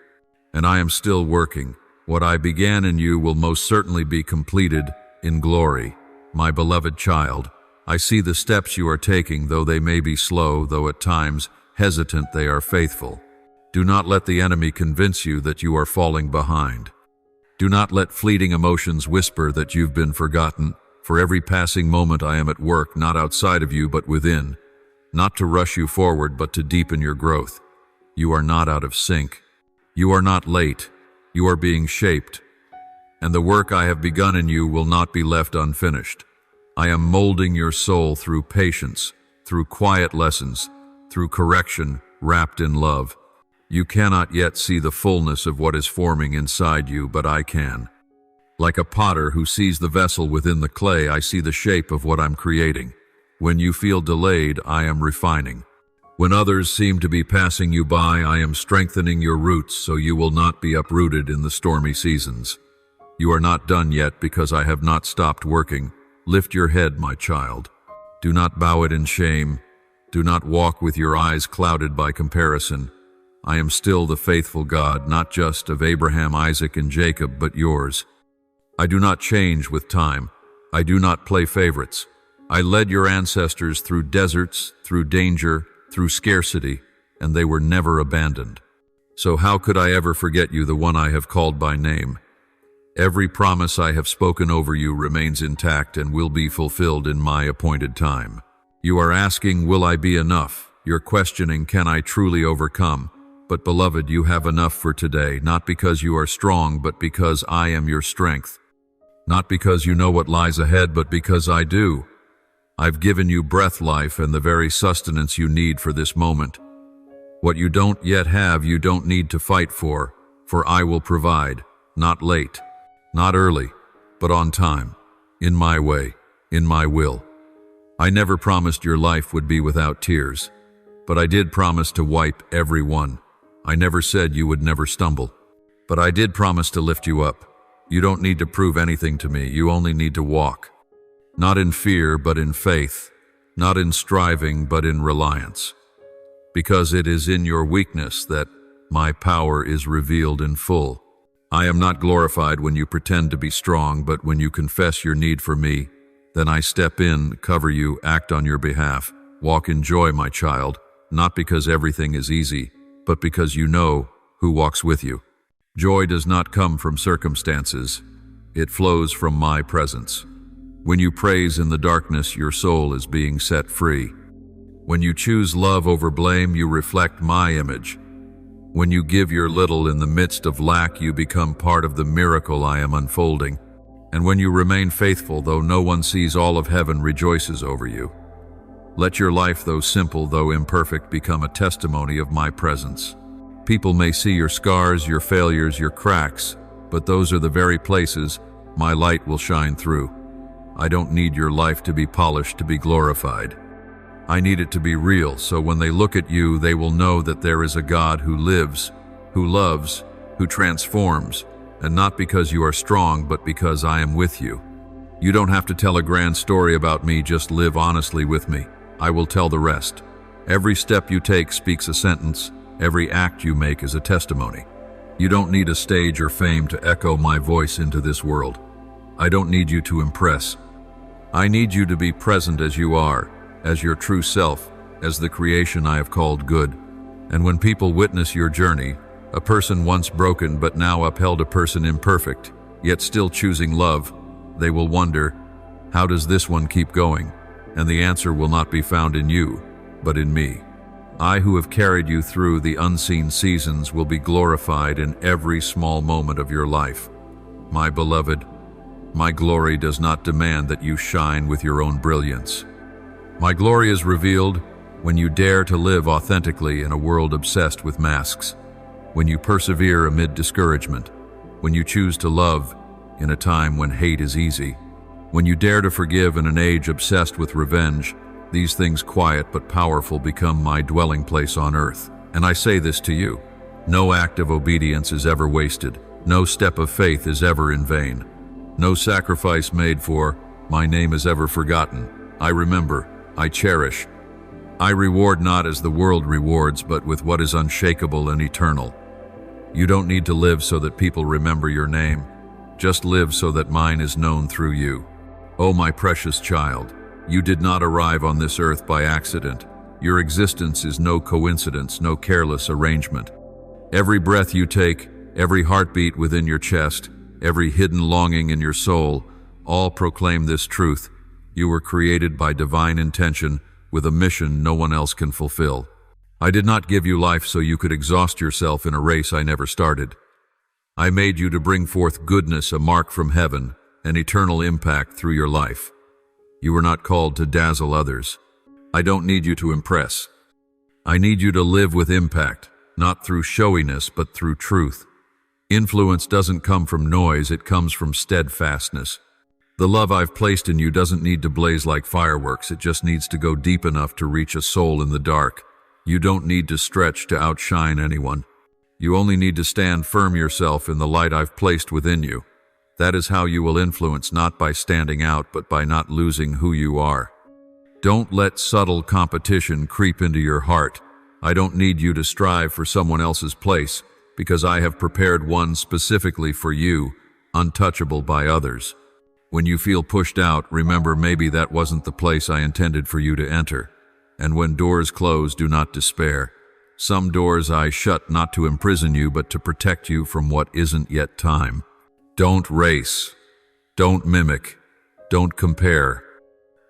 and I am still working. What I began in you will most certainly be completed in glory. My beloved child, I see the steps you are taking, though they may be slow, though at times hesitant, they are faithful. Do not let the enemy convince you that you are falling behind. Do not let fleeting emotions whisper that you've been forgotten. For every passing moment I am at work, not outside of you but within, not to rush you forward but to deepen your growth. You are not out of sync. You are not late. You are being shaped, and the work I have begun in you will not be left unfinished. I am molding your soul through patience, through quiet lessons, through correction wrapped in love. You cannot yet see the fullness of what is forming inside you, but I can. Like a potter who sees the vessel within the clay, I see the shape of what I'm creating. When you feel delayed, I am refining. When others seem to be passing you by, I am strengthening your roots so you will not be uprooted in the stormy seasons. You are not done yet because I have not stopped working. Lift your head, my child. Do not bow it in shame. Do not walk with your eyes clouded by comparison. I am still the faithful God, not just of Abraham, Isaac, and Jacob, but yours. I do not change with time. I do not play favorites. I led your ancestors through deserts, through danger, through scarcity, and they were never abandoned. So how could I ever forget you, the one I have called by name? Every promise I have spoken over you remains intact and will be fulfilled in my appointed time. You are asking, will I be enough? You're questioning, can I truly overcome? But beloved, you have enough for today, not because you are strong, but because I am your strength. Not because you know what lies ahead, but because I do. I've given you breath, life, and the very sustenance you need for this moment. What you don't yet have, you don't need to fight for I will provide, not late, not early, but on time, in my way, in my will. I never promised your life would be without tears, but I did promise to wipe every one. I never said you would never stumble, but I did promise to lift you up. You don't need to prove anything to me, you only need to walk. Not in fear, but in faith. Not in striving, but in reliance. because it is in your weakness that my power is revealed in full. I am not glorified when you pretend to be strong, but when you confess your need for me, then I step in, cover you, act on your behalf. Walk in joy, my child, not because everything is easy, but because you know who walks with you. Joy does not come from circumstances. It flows from my presence. When you praise in the darkness, your soul is being set free. When you choose love over blame, you reflect my image. When you give your little in the midst of lack, you become part of the miracle I am unfolding. And when you remain faithful, though no one sees, all of heaven rejoices over you. Let your life, though simple, though imperfect, become a testimony of my presence. People may see your scars, your failures, your cracks, but those are the very places my light will shine through. I don't need your life to be polished to be glorified. I need it to be real, so when they look at you, they will know that there is a God who lives, who loves, who transforms, and not because you are strong, but because I am with you. You don't have to tell a grand story about me, just live honestly with me. I will tell the rest. Every step you take speaks a sentence. Every act you make is a testimony. You don't need a stage or fame to echo my voice into this world. I don't need you to impress. I need you to be present as you are, as your true self, as the creation I have called good. And when people witness your journey, a person once broken but now upheld, a person imperfect, yet still choosing love, they will wonder, how does this one keep going? And the answer will not be found in you, but in me. I who have carried you through the unseen seasons will be glorified in every small moment of your life. My beloved, my glory does not demand that you shine with your own brilliance. My glory is revealed when you dare to live authentically in a world obsessed with masks, when you persevere amid discouragement, when you choose to love in a time when hate is easy, when you dare to forgive in an age obsessed with revenge. These things, quiet but powerful, become my dwelling place on earth. And I say this to you: no act of obedience is ever wasted. No step of faith is ever in vain. No sacrifice made for my name is ever forgotten. I remember, I cherish. I reward not as the world rewards, but with what is unshakable and eternal. You don't need to live so that people remember your name. Just live so that mine is known through you. Oh, my precious child, you did not arrive on this earth by accident. Your existence is no coincidence, no careless arrangement. Every breath you take, every heartbeat within your chest, every hidden longing in your soul, all proclaim this truth: you were created by divine intention with a mission no one else can fulfill. I did not give you life so you could exhaust yourself in a race I never started. I made you to bring forth goodness, a mark from heaven, an eternal impact through your life. You were not called to dazzle others. I don't need you to impress. I need you to live with impact, not through showiness, but through truth. Influence doesn't come from noise, it comes from steadfastness. The love I've placed in you doesn't need to blaze like fireworks, it just needs to go deep enough to reach a soul in the dark. You don't need to stretch to outshine anyone. You only need to stand firm yourself in the light I've placed within you. That is how you will influence, not by standing out, but by not losing who you are. Don't let subtle competition creep into your heart. I don't need you to strive for someone else's place, because I have prepared one specifically for you, untouchable by others. When you feel pushed out, remember, maybe that wasn't the place I intended for you to enter. And when doors close, do not despair. Some doors I shut not to imprison you, but to protect you from what isn't yet time. Don't race. Don't mimic. Don't compare.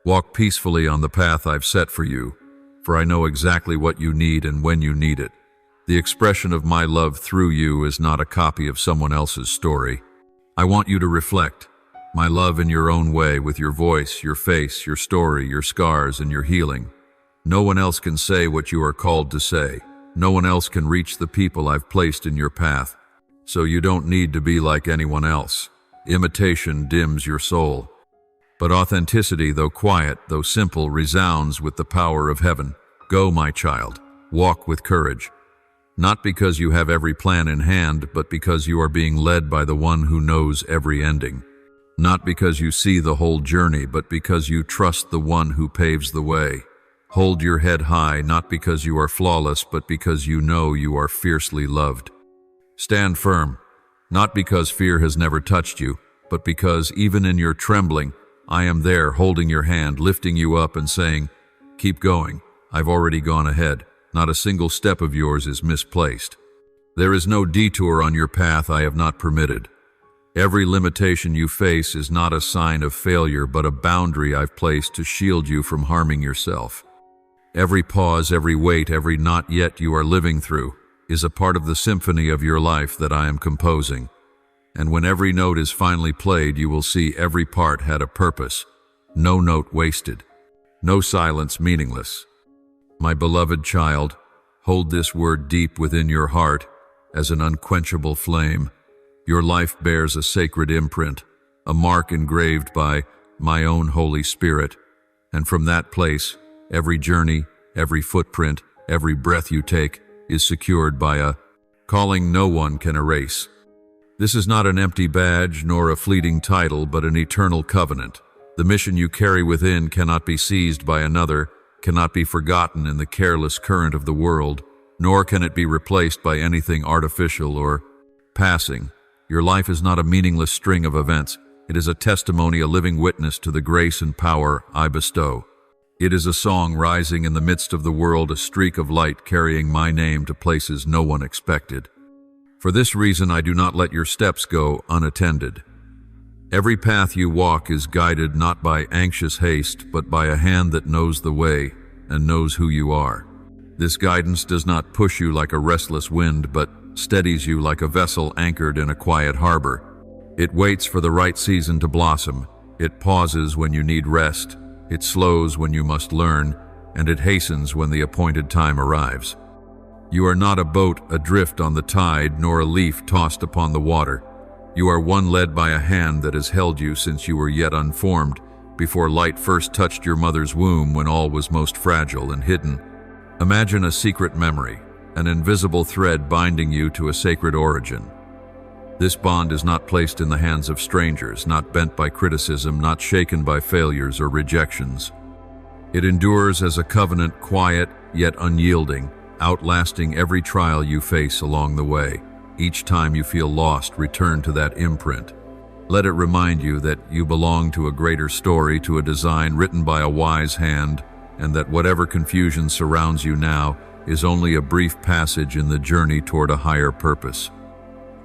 Walk peacefully on the path I've set for you, for I know exactly what you need and when you need it. The expression of my love through you is not a copy of someone else's story. I want you to reflect my love in your own way, with your voice, your face, your story, your scars, and your healing. No one else can say what you are called to say. No one else can reach the people I've placed in your path. So you don't need to be like anyone else. Imitation dims your soul. But authenticity, though quiet, though simple, resounds with the power of heaven. Go, my child. Walk with courage. Not because you have every plan in hand, but because you are being led by the one who knows every ending. Not because you see the whole journey, but because you trust the one who paves the way. Hold your head high, not because you are flawless, but because you know you are fiercely loved. Stand firm, not because fear has never touched you, but because even in your trembling, I am there holding your hand, lifting you up and saying, "Keep going. I've already gone ahead. Not a single step of yours is misplaced. There is no detour on your path I have not permitted. Every limitation you face is not a sign of failure, but a boundary I've placed to shield you from harming yourself. Every pause, every wait, every not yet you are living through is a part of the symphony of your life that I am composing. And when every note is finally played, you will see every part had a purpose, no note wasted, no silence meaningless. My beloved child, hold this word deep within your heart as an unquenchable flame. Your life bears a sacred imprint, a mark engraved by my own Holy Spirit, and from that place, every journey, every footprint, every breath you take is secured by a calling no one can erase. This is not an empty badge nor a fleeting title, but an eternal covenant. The mission you carry within cannot be seized by another, cannot be forgotten in the careless current of the world, nor can it be replaced by anything artificial or passing. Your life is not a meaningless string of events. It is a testimony, a living witness to the grace and power I bestow. It is a song rising in the midst of the world, a streak of light carrying my name to places no one expected. For this reason, I do not let your steps go unattended. Every path you walk is guided not by anxious haste, but by a hand that knows the way and knows who you are. This guidance does not push you like a restless wind, but steadies you like a vessel anchored in a quiet harbor. It waits for the right season to blossom. It pauses when you need rest. It slows when you must learn, and it hastens when the appointed time arrives. You are not a boat adrift on the tide, nor a leaf tossed upon the water. You are one led by a hand that has held you since you were yet unformed, before light first touched your mother's womb when all was most fragile and hidden. Imagine a secret memory, an invisible thread binding you to a sacred origin. This bond is not placed in the hands of strangers, not bent by criticism, not shaken by failures or rejections. It endures as a covenant, quiet yet unyielding, outlasting every trial you face along the way. Each time you feel lost, return to that imprint. Let it remind you that you belong to a greater story, to a design written by a wise hand, and that whatever confusion surrounds you now is only a brief passage in the journey toward a higher purpose.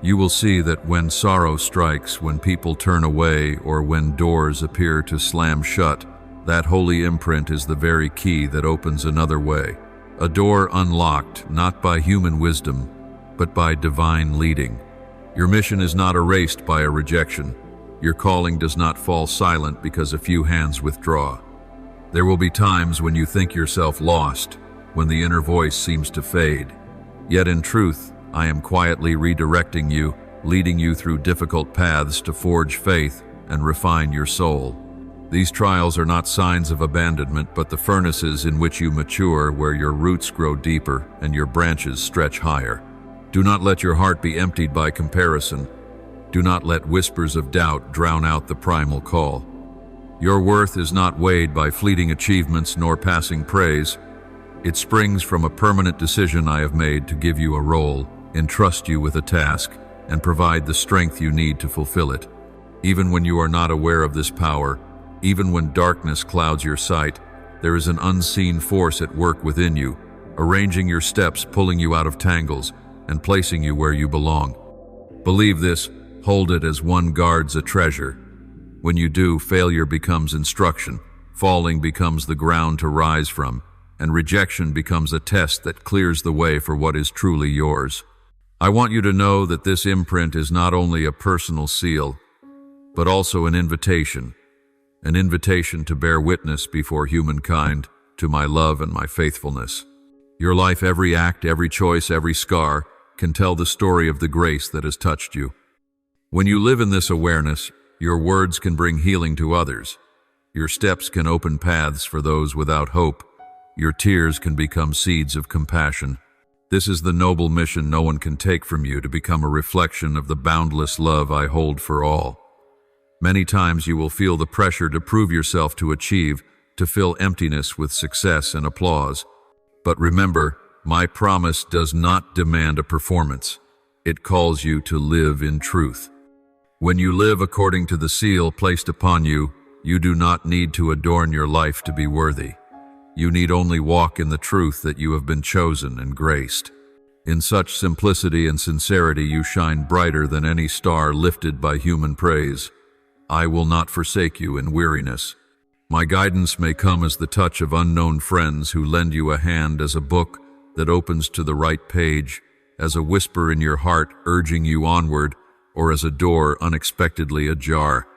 You will see that when sorrow strikes, when people turn away, or when doors appear to slam shut, that holy imprint is the very key that opens another way. A door unlocked, not by human wisdom, but by divine leading. Your mission is not erased by a rejection. Your calling does not fall silent because a few hands withdraw. There will be times when you think yourself lost, when the inner voice seems to fade. Yet in truth, I am quietly redirecting you, leading you through difficult paths to forge faith and refine your soul. These trials are not signs of abandonment, but the furnaces in which you mature, where your roots grow deeper and your branches stretch higher. Do not let your heart be emptied by comparison. Do not let whispers of doubt drown out the primal call. Your worth is not weighed by fleeting achievements nor passing praise. It springs from a permanent decision I have made to give you a role, entrust you with a task, and provide the strength you need to fulfill it. Even when you are not aware of this power, even when darkness clouds your sight, there is an unseen force at work within you, arranging your steps, pulling you out of tangles, and placing you where you belong. Believe this, hold it as one guards a treasure. When you do, failure becomes instruction, falling becomes the ground to rise from, and rejection becomes a test that clears the way for what is truly yours. I want you to know that this imprint is not only a personal seal, but also an invitation to bear witness before humankind to my love and my faithfulness. Your life, every act, every choice, every scar, can tell the story of the grace that has touched you. When you live in this awareness, your words can bring healing to others. Your steps can open paths for those without hope. Your tears can become seeds of compassion. This is the noble mission no one can take from you, to become a reflection of the boundless love I hold for all. Many times you will feel the pressure to prove yourself, to achieve, to fill emptiness with success and applause. But remember, my promise does not demand a performance. It calls you to live in truth. When you live according to the seal placed upon you, you do not need to adorn your life to be worthy. You need only walk in the truth that you have been chosen and graced. In such simplicity and sincerity you shine brighter than any star lifted by human praise. I will not forsake you in weariness. My guidance may come as the touch of unknown friends who lend you a hand, as a book that opens to the right page, as a whisper in your heart urging you onward, or as a door unexpectedly ajar.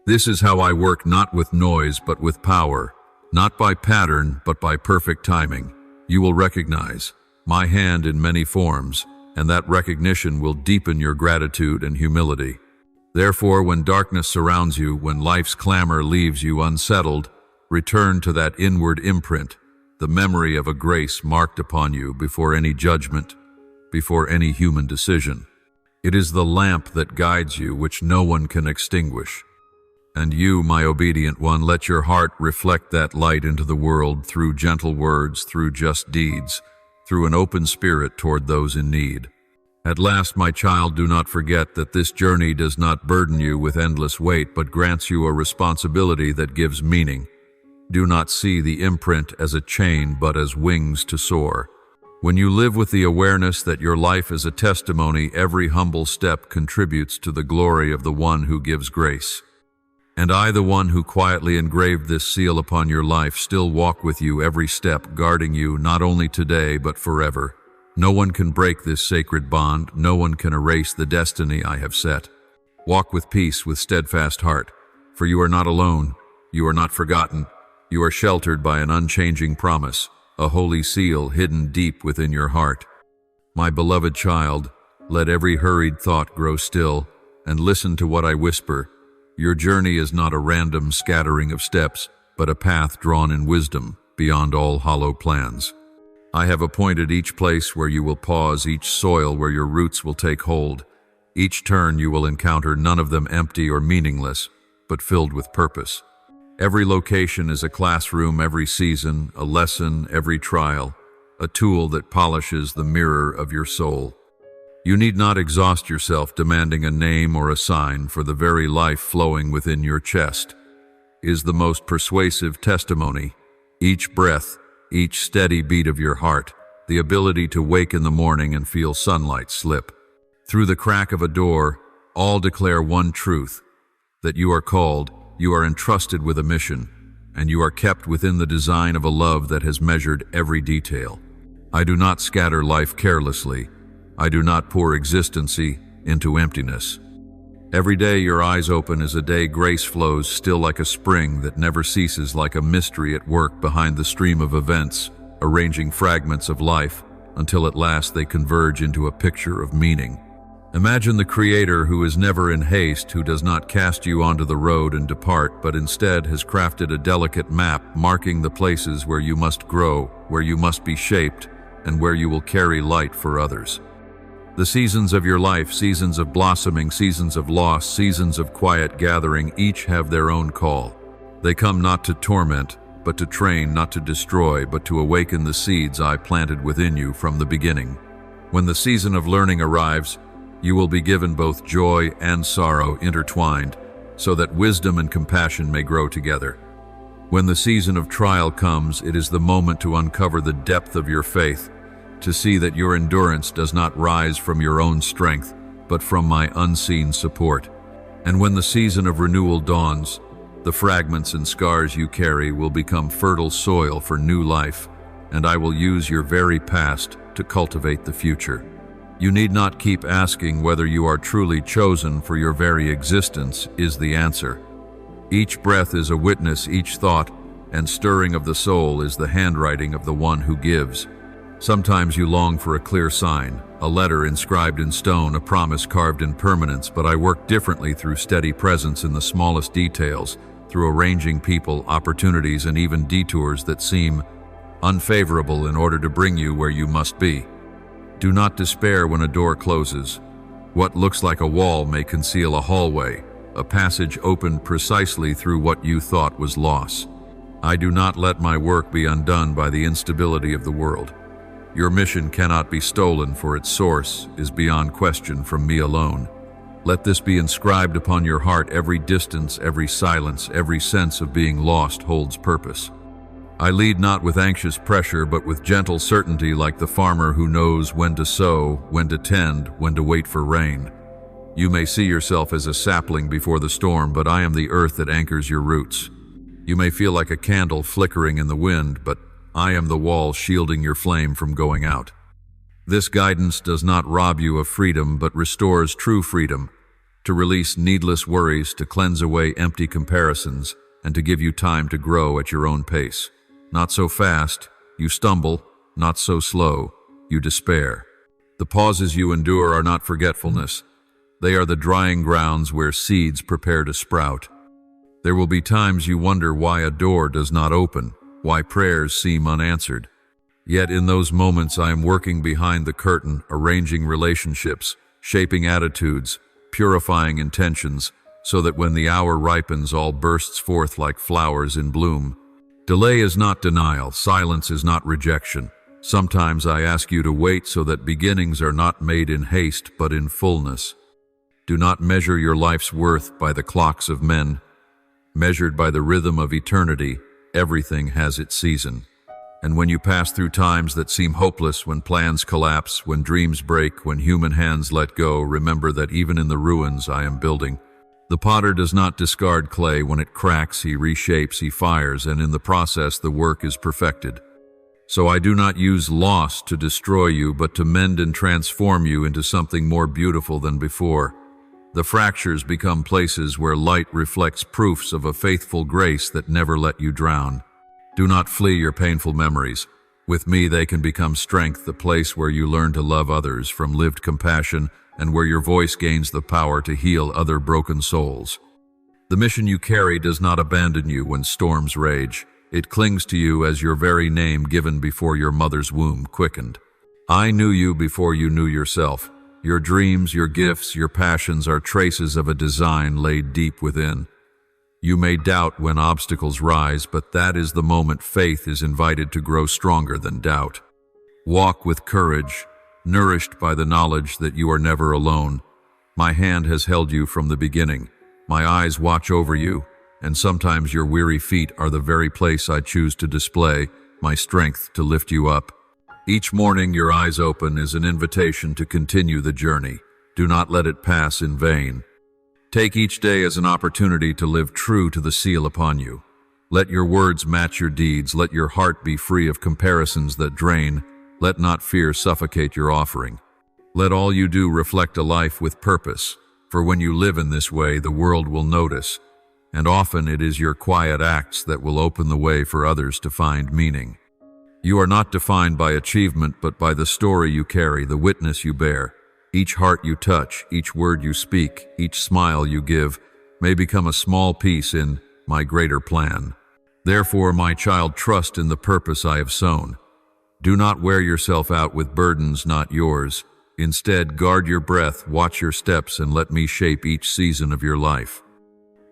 This is how I work, not with noise but with power, not by pattern but by perfect timing. You will recognize my hand in many forms, and that recognition will deepen your gratitude and humility. Therefore, when darkness surrounds you, when life's clamor leaves you unsettled, return to that inward imprint, the memory of a grace marked upon you before any judgment, before any human decision. It is the lamp that guides you, which no one can extinguish. And you, my obedient one, let your heart reflect that light into the world through gentle words, through just deeds, through an open spirit toward those in need. At last, my child, do not forget that this journey does not burden you with endless weight, but grants you a responsibility that gives meaning. Do not see the imprint as a chain, but as wings to soar. When you live with the awareness that your life is a testimony, every humble step contributes to the glory of the one who gives grace. And I, the one who quietly engraved this seal upon your life, still walk with you every step, guarding you not only today but forever. No one can break this sacred bond. No one can erase the destiny I have set. Walk with peace, with steadfast heart, for you are not alone. You are not forgotten. You are sheltered by an unchanging promise, a holy seal hidden deep within your heart. My beloved child, let every hurried thought grow still, and listen to what I whisper. Your journey is not a random scattering of steps, but a path drawn in wisdom beyond all hollow plans. I have appointed each place where you will pause, each soil where your roots will take hold. Each turn you will encounter, none of them empty or meaningless, but filled with purpose. Every location is a classroom, every season, a lesson, every trial, a tool that polishes the mirror of your soul. You need not exhaust yourself demanding a name or a sign, for the very life flowing within your chest is the most persuasive testimony. Each breath, each steady beat of your heart, the ability to wake in the morning and feel sunlight slip through the crack of a door, all declare one truth, that you are called, you are entrusted with a mission, and you are kept within the design of a love that has measured every detail. I do not scatter life carelessly. I do not pour existence into emptiness. Every day your eyes open is a day grace flows still like a spring that never ceases, like a mystery at work behind the stream of events, arranging fragments of life until at last they converge into a picture of meaning. Imagine the Creator who is never in haste, who does not cast you onto the road and depart, but instead has crafted a delicate map marking the places where you must grow, where you must be shaped, and where you will carry light for others. The seasons of your life, seasons of blossoming, seasons of loss, seasons of quiet gathering, each have their own call. They come not to torment, but to train, not to destroy, but to awaken the seeds I planted within you from the beginning. When the season of learning arrives, you will be given both joy and sorrow intertwined, so that wisdom and compassion may grow together. When the season of trial comes, it is the moment to uncover the depth of your faith, to see that your endurance does not rise from your own strength, but from my unseen support. And when the season of renewal dawns, the fragments and scars you carry will become fertile soil for new life, and I will use your very past to cultivate the future. You need not keep asking whether you are truly chosen, for your very existence is the answer. Each breath is a witness, each thought and stirring of the soul is the handwriting of the one who gives. Sometimes you long for a clear sign, a letter inscribed in stone, a promise carved in permanence, but I work differently through steady presence in the smallest details, through arranging people, opportunities, and even detours that seem unfavorable in order to bring you where you must be. Do not despair when a door closes. What looks like a wall may conceal a hallway, a passage opened precisely through what you thought was loss. I do not let my work be undone by the instability of the world. Your mission cannot be stolen, for its source is beyond question from me alone. Let this be inscribed upon your heart. Every distance, every silence, every sense of being lost holds purpose. I lead not with anxious pressure, but with gentle certainty, like the farmer who knows when to sow, when to tend, when to wait for rain. You may see yourself as a sapling before the storm, but I am the earth that anchors your roots. You may feel like a candle flickering in the wind, but I am the wall shielding your flame from going out. This guidance does not rob you of freedom, but restores true freedom, to release needless worries, to cleanse away empty comparisons, and to give you time to grow at your own pace. Not so fast, you stumble; not so slow, you despair. The pauses you endure are not forgetfulness. They are the drying grounds where seeds prepare to sprout. There will be times you wonder why a door does not open, why prayers seem unanswered. Yet in those moments I am working behind the curtain, arranging relationships, shaping attitudes, purifying intentions, so that when the hour ripens, all bursts forth like flowers in bloom. Delay is not denial. Silence is not rejection. Sometimes I ask you to wait so that beginnings are not made in haste, but in fullness. Do not measure your life's worth by the clocks of men. Measured by the rhythm of eternity, everything has its season. And when you pass through times that seem hopeless, when plans collapse, when dreams break, when human hands let go, remember that even in the ruins I am building. The potter does not discard clay. When it cracks, he reshapes, he fires, and in the process the work is perfected. So I do not use loss to destroy you, but to mend and transform you into something more beautiful than before. The fractures become places where light reflects proofs of a faithful grace that never let you drown. Do not flee your painful memories. With me they can become strength, the place where you learn to love others from lived compassion, and where your voice gains the power to heal other broken souls. The mission you carry does not abandon you when storms rage. It clings to you as your very name given before your mother's womb quickened. I knew you before you knew yourself. Your dreams, your gifts, your passions are traces of a design laid deep within. You may doubt when obstacles rise, but that is the moment faith is invited to grow stronger than doubt. Walk with courage, nourished by the knowledge that you are never alone. My hand has held you from the beginning. My eyes watch over you, and sometimes your weary feet are the very place I choose to display my strength to lift you up. Each morning your eyes open is an invitation to continue the journey. Do not let it pass in vain. Take each day as an opportunity to live true to the seal upon you. Let your words match your deeds. Let your heart be free of comparisons that drain. Let not fear suffocate your offering. Let all you do reflect a life with purpose, for when you live in this way, the world will notice, and often it is your quiet acts that will open the way for others to find meaning. You are not defined by achievement, but by the story you carry, the witness you bear. Each heart you touch, each word you speak, each smile you give may become a small piece in my greater plan. Therefore, my child, trust in the purpose I have sown. Do not wear yourself out with burdens not yours. Instead, guard your breath, watch your steps, and let me shape each season of your life.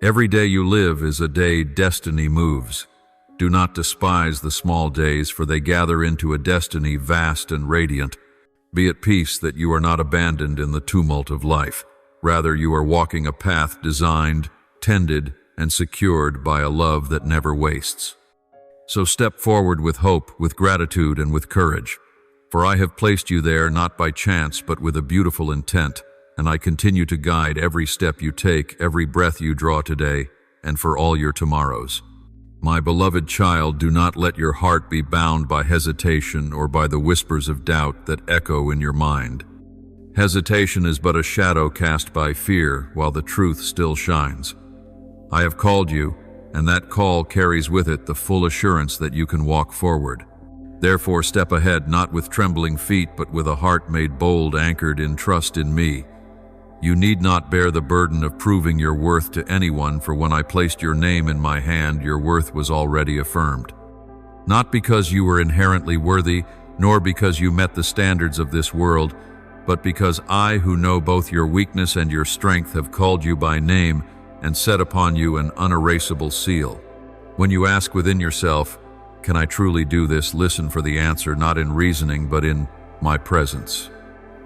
Every day you live is a day destiny moves. Do not despise the small days, for they gather into a destiny vast and radiant. Be at peace that you are not abandoned in the tumult of life. Rather, you are walking a path designed, tended, and secured by a love that never wastes. So step forward with hope, with gratitude, and with courage. For I have placed you there not by chance, but with a beautiful intent, and I continue to guide every step you take, every breath you draw today, and for all your tomorrows. My beloved child, do not let your heart be bound by hesitation or by the whispers of doubt that echo in your mind. Hesitation is but a shadow cast by fear, while the truth still shines. I have called you, and that call carries with it the full assurance that you can walk forward. Therefore, step ahead, not with trembling feet, but with a heart made bold, anchored in trust in me. You need not bear the burden of proving your worth to anyone, for when I placed your name in my hand, your worth was already affirmed. Not because you were inherently worthy, nor because you met the standards of this world, but because I, who know both your weakness and your strength, have called you by name and set upon you an unerasable seal. When you ask within yourself, "Can I truly do this?" listen for the answer, not in reasoning, but in my presence.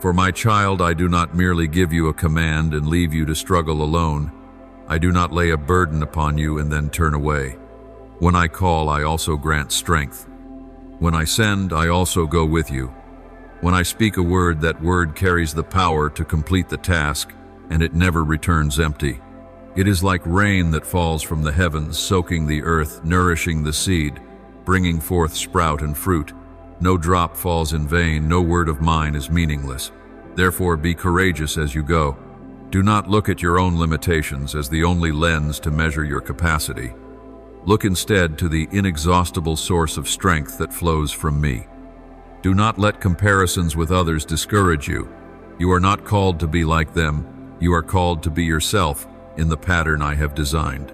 For my child, I do not merely give you a command and leave you to struggle alone. I do not lay a burden upon you and then turn away. When I call, I also grant strength. When I send, I also go with you. When I speak a word, that word carries the power to complete the task, and it never returns empty. It is like rain that falls from the heavens, soaking the earth, nourishing the seed, bringing forth sprout and fruit. No drop falls in vain, no word of mine is meaningless. Therefore, be courageous as you go. Do not look at your own limitations as the only lens to measure your capacity. Look instead to the inexhaustible source of strength that flows from me. Do not let comparisons with others discourage you. You are not called to be like them. You are called to be yourself in the pattern I have designed.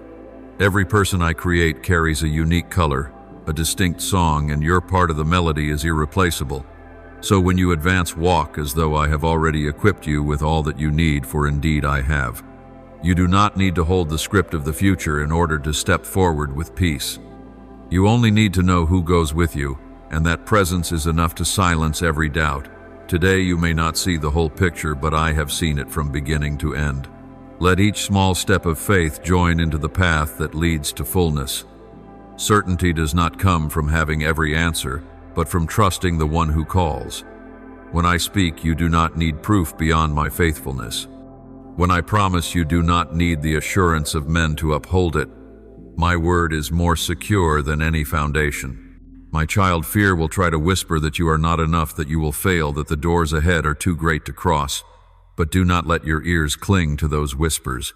Every person I create carries a unique color, a distinct song, and your part of the melody is irreplaceable. So when you advance, walk as though I have already equipped you with all that you need, for indeed I have. You do not need to hold the script of the future in order to step forward with peace. You only need to know who goes with you, and that presence is enough to silence every doubt. Today you may not see the whole picture, but I have seen it from beginning to end. Let each small step of faith join into the path that leads to fullness. Certainty does not come from having every answer, but from trusting the one who calls. When I speak, you do not need proof beyond my faithfulness. When I promise, you do not need the assurance of men to uphold it. My word is more secure than any foundation. My child, fear will try to whisper that you are not enough, that you will fail, that the doors ahead are too great to cross. But do not let your ears cling to those whispers.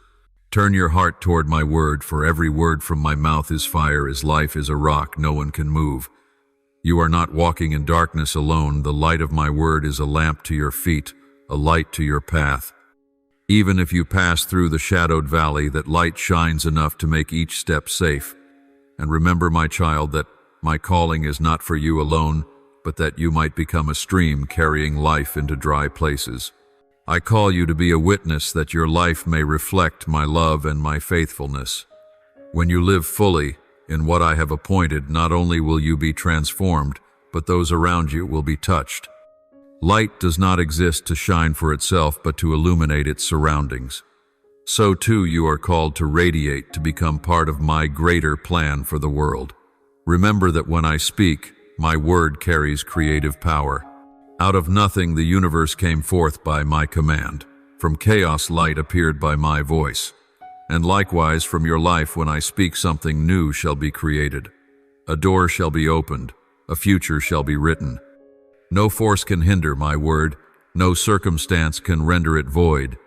Turn your heart toward my word, for every word from my mouth is fire, is life, is a rock no one can move. You are not walking in darkness alone. The light of my word is a lamp to your feet, a light to your path. Even if you pass through the shadowed valley, that light shines enough to make each step safe. And remember, my child, that my calling is not for you alone, but that you might become a stream carrying life into dry places. I call you to be a witness, that your life may reflect my love and my faithfulness. When you live fully in what I have appointed, not only will you be transformed, but those around you will be touched. Light does not exist to shine for itself, but to illuminate its surroundings. So too you are called to radiate, to become part of my greater plan for the world. Remember that when I speak, my word carries creative power. Out of nothing the universe came forth by my command. From chaos light appeared by my voice. And likewise from your life, when I speak, something new shall be created. A door shall be opened, a future shall be written. No force can hinder my word, no circumstance can render it void.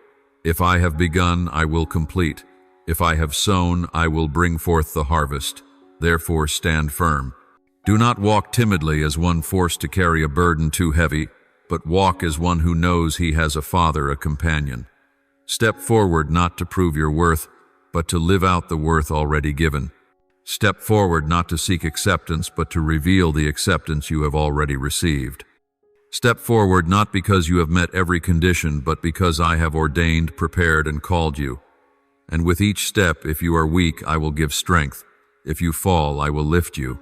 If I have begun, I will complete. If I have sown, I will bring forth the harvest. Therefore stand firm. Do not walk timidly as one forced to carry a burden too heavy, but walk as one who knows he has a father, a companion. Step forward not to prove your worth, but to live out the worth already given. Step forward not to seek acceptance, but to reveal the acceptance you have already received. Step forward not because you have met every condition, but because I have ordained, prepared, and called you. And with each step, if you are weak, I will give strength. If you fall, I will lift you.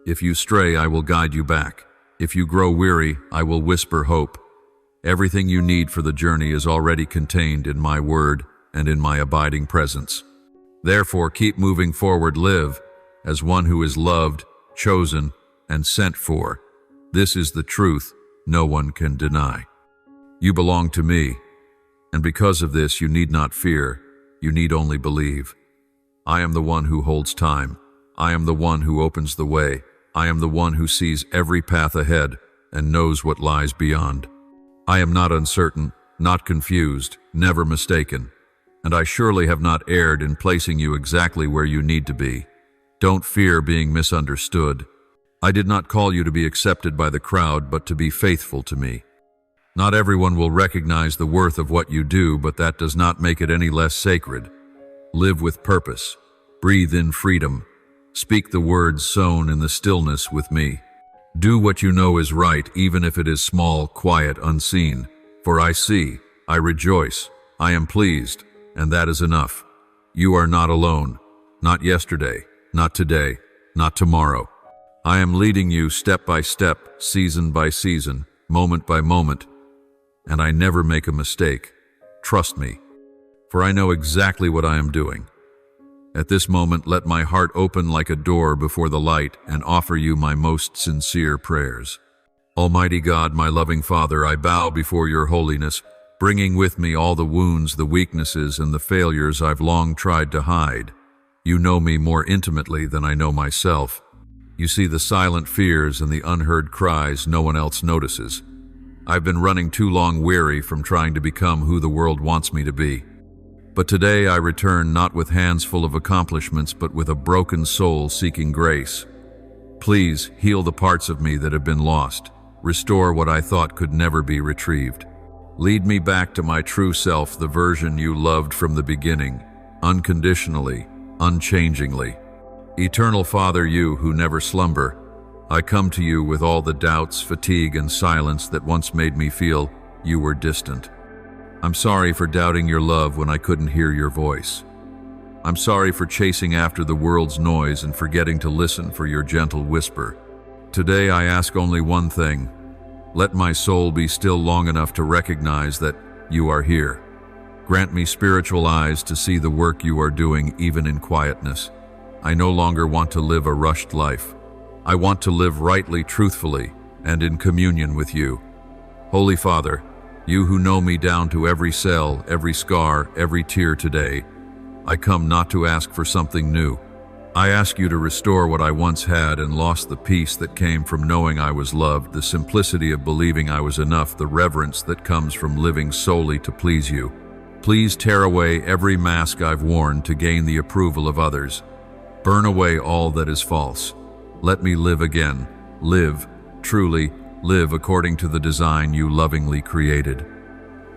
If you stray, I will guide you back. If you grow weary, I will whisper hope. Everything you need for the journey is already contained in my word and in my abiding presence. Therefore, keep moving forward. Live as one who is loved, chosen, and sent for. This is the truth no one can deny. You belong to me, and because of this you need not fear, you need only believe. I am the one who holds time. I am the one who opens the way. I am the one who sees every path ahead and knows what lies beyond. I am not uncertain, not confused, never mistaken, and I surely have not erred in placing you exactly where you need to be. Don't fear being misunderstood. I did not call you to be accepted by the crowd, but to be faithful to me. Not everyone will recognize the worth of what you do, but that does not make it any less sacred. Live with purpose. Breathe in freedom. Speak the words sown in the stillness with me. Do what you know is right, even if it is small, quiet, unseen. For I see, I rejoice, I am pleased, and that is enough. You are not alone. Not yesterday, not today, not tomorrow. I am leading you step by step, season by season, moment by moment, and I never make a mistake. Trust me, for I know exactly what I am doing. At this moment, let my heart open like a door before the light and offer you my most sincere prayers. Almighty God, my loving Father, I bow before your holiness, bringing with me all the wounds, the weaknesses, and the failures I've long tried to hide. You know me more intimately than I know myself. You see the silent fears and the unheard cries no one else notices. I've been running too long weary from trying to become who the world wants me to be. But today I return not with hands full of accomplishments, but with a broken soul seeking grace. Please heal the parts of me that have been lost. Restore what I thought could never be retrieved. Lead me back to my true self, the version you loved from the beginning, unconditionally, unchangingly. Eternal Father, you who never slumber, I come to you with all the doubts, fatigue, and silence that once made me feel you were distant. I'm sorry for doubting your love when I couldn't hear your voice. I'm sorry for chasing after the world's noise and forgetting to listen for your gentle whisper. Today I ask only one thing. Let my soul be still long enough to recognize that you are here. Grant me spiritual eyes to see the work you are doing even in quietness. I no longer want to live a rushed life. I want to live rightly, truthfully, and in communion with you. Holy Father, you who know me down to every cell, every scar, every tear today, I come not to ask for something new. I ask you to restore what I once had and lost, the peace that came from knowing I was loved, the simplicity of believing I was enough, the reverence that comes from living solely to please you. Please tear away every mask I've worn to gain the approval of others. Burn away all that is false. Let me live again. Live, truly, live according to the design you lovingly created.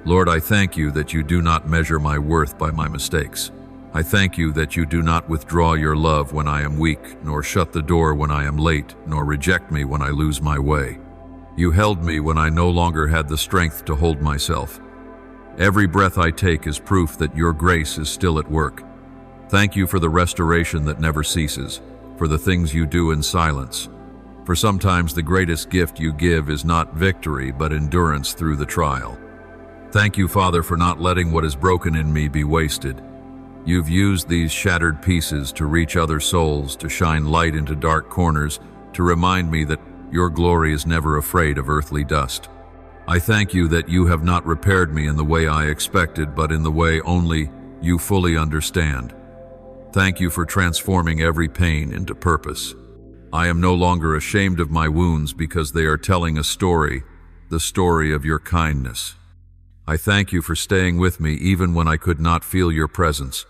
Lord, I thank you that you do not measure my worth by my mistakes. I thank you that you do not withdraw your love when I am weak, nor shut the door when I am late, nor reject me when I lose my way. You held me when I no longer had the strength to hold myself. Every breath I take is proof that your grace is still at work. Thank you for the restoration that never ceases, for the things you do in silence. For sometimes the greatest gift you give is not victory, but endurance through the trial. Thank you, Father, for not letting what is broken in me be wasted. You've used these shattered pieces to reach other souls, to shine light into dark corners, to remind me that your glory is never afraid of earthly dust. I thank you that you have not repaired me in the way I expected, but in the way only you fully understand. Thank you for transforming every pain into purpose. I am no longer ashamed of my wounds because they are telling a story, the story of your kindness. I thank you for staying with me even when I could not feel your presence.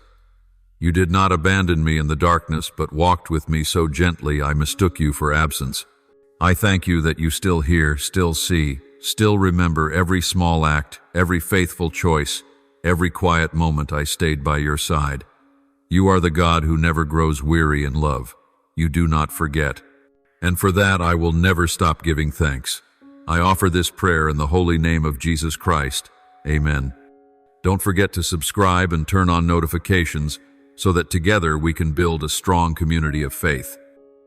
You did not abandon me in the darkness, but walked with me so gently I mistook you for absence. I thank you that you still hear, still see, still remember every small act, every faithful choice, every quiet moment I stayed by your side. You are the God who never grows weary in love. You do not forget. And for that I will never stop giving thanks. I offer this prayer in the holy name of Jesus Christ. Amen. Don't forget to subscribe and turn on notifications so that together we can build a strong community of faith.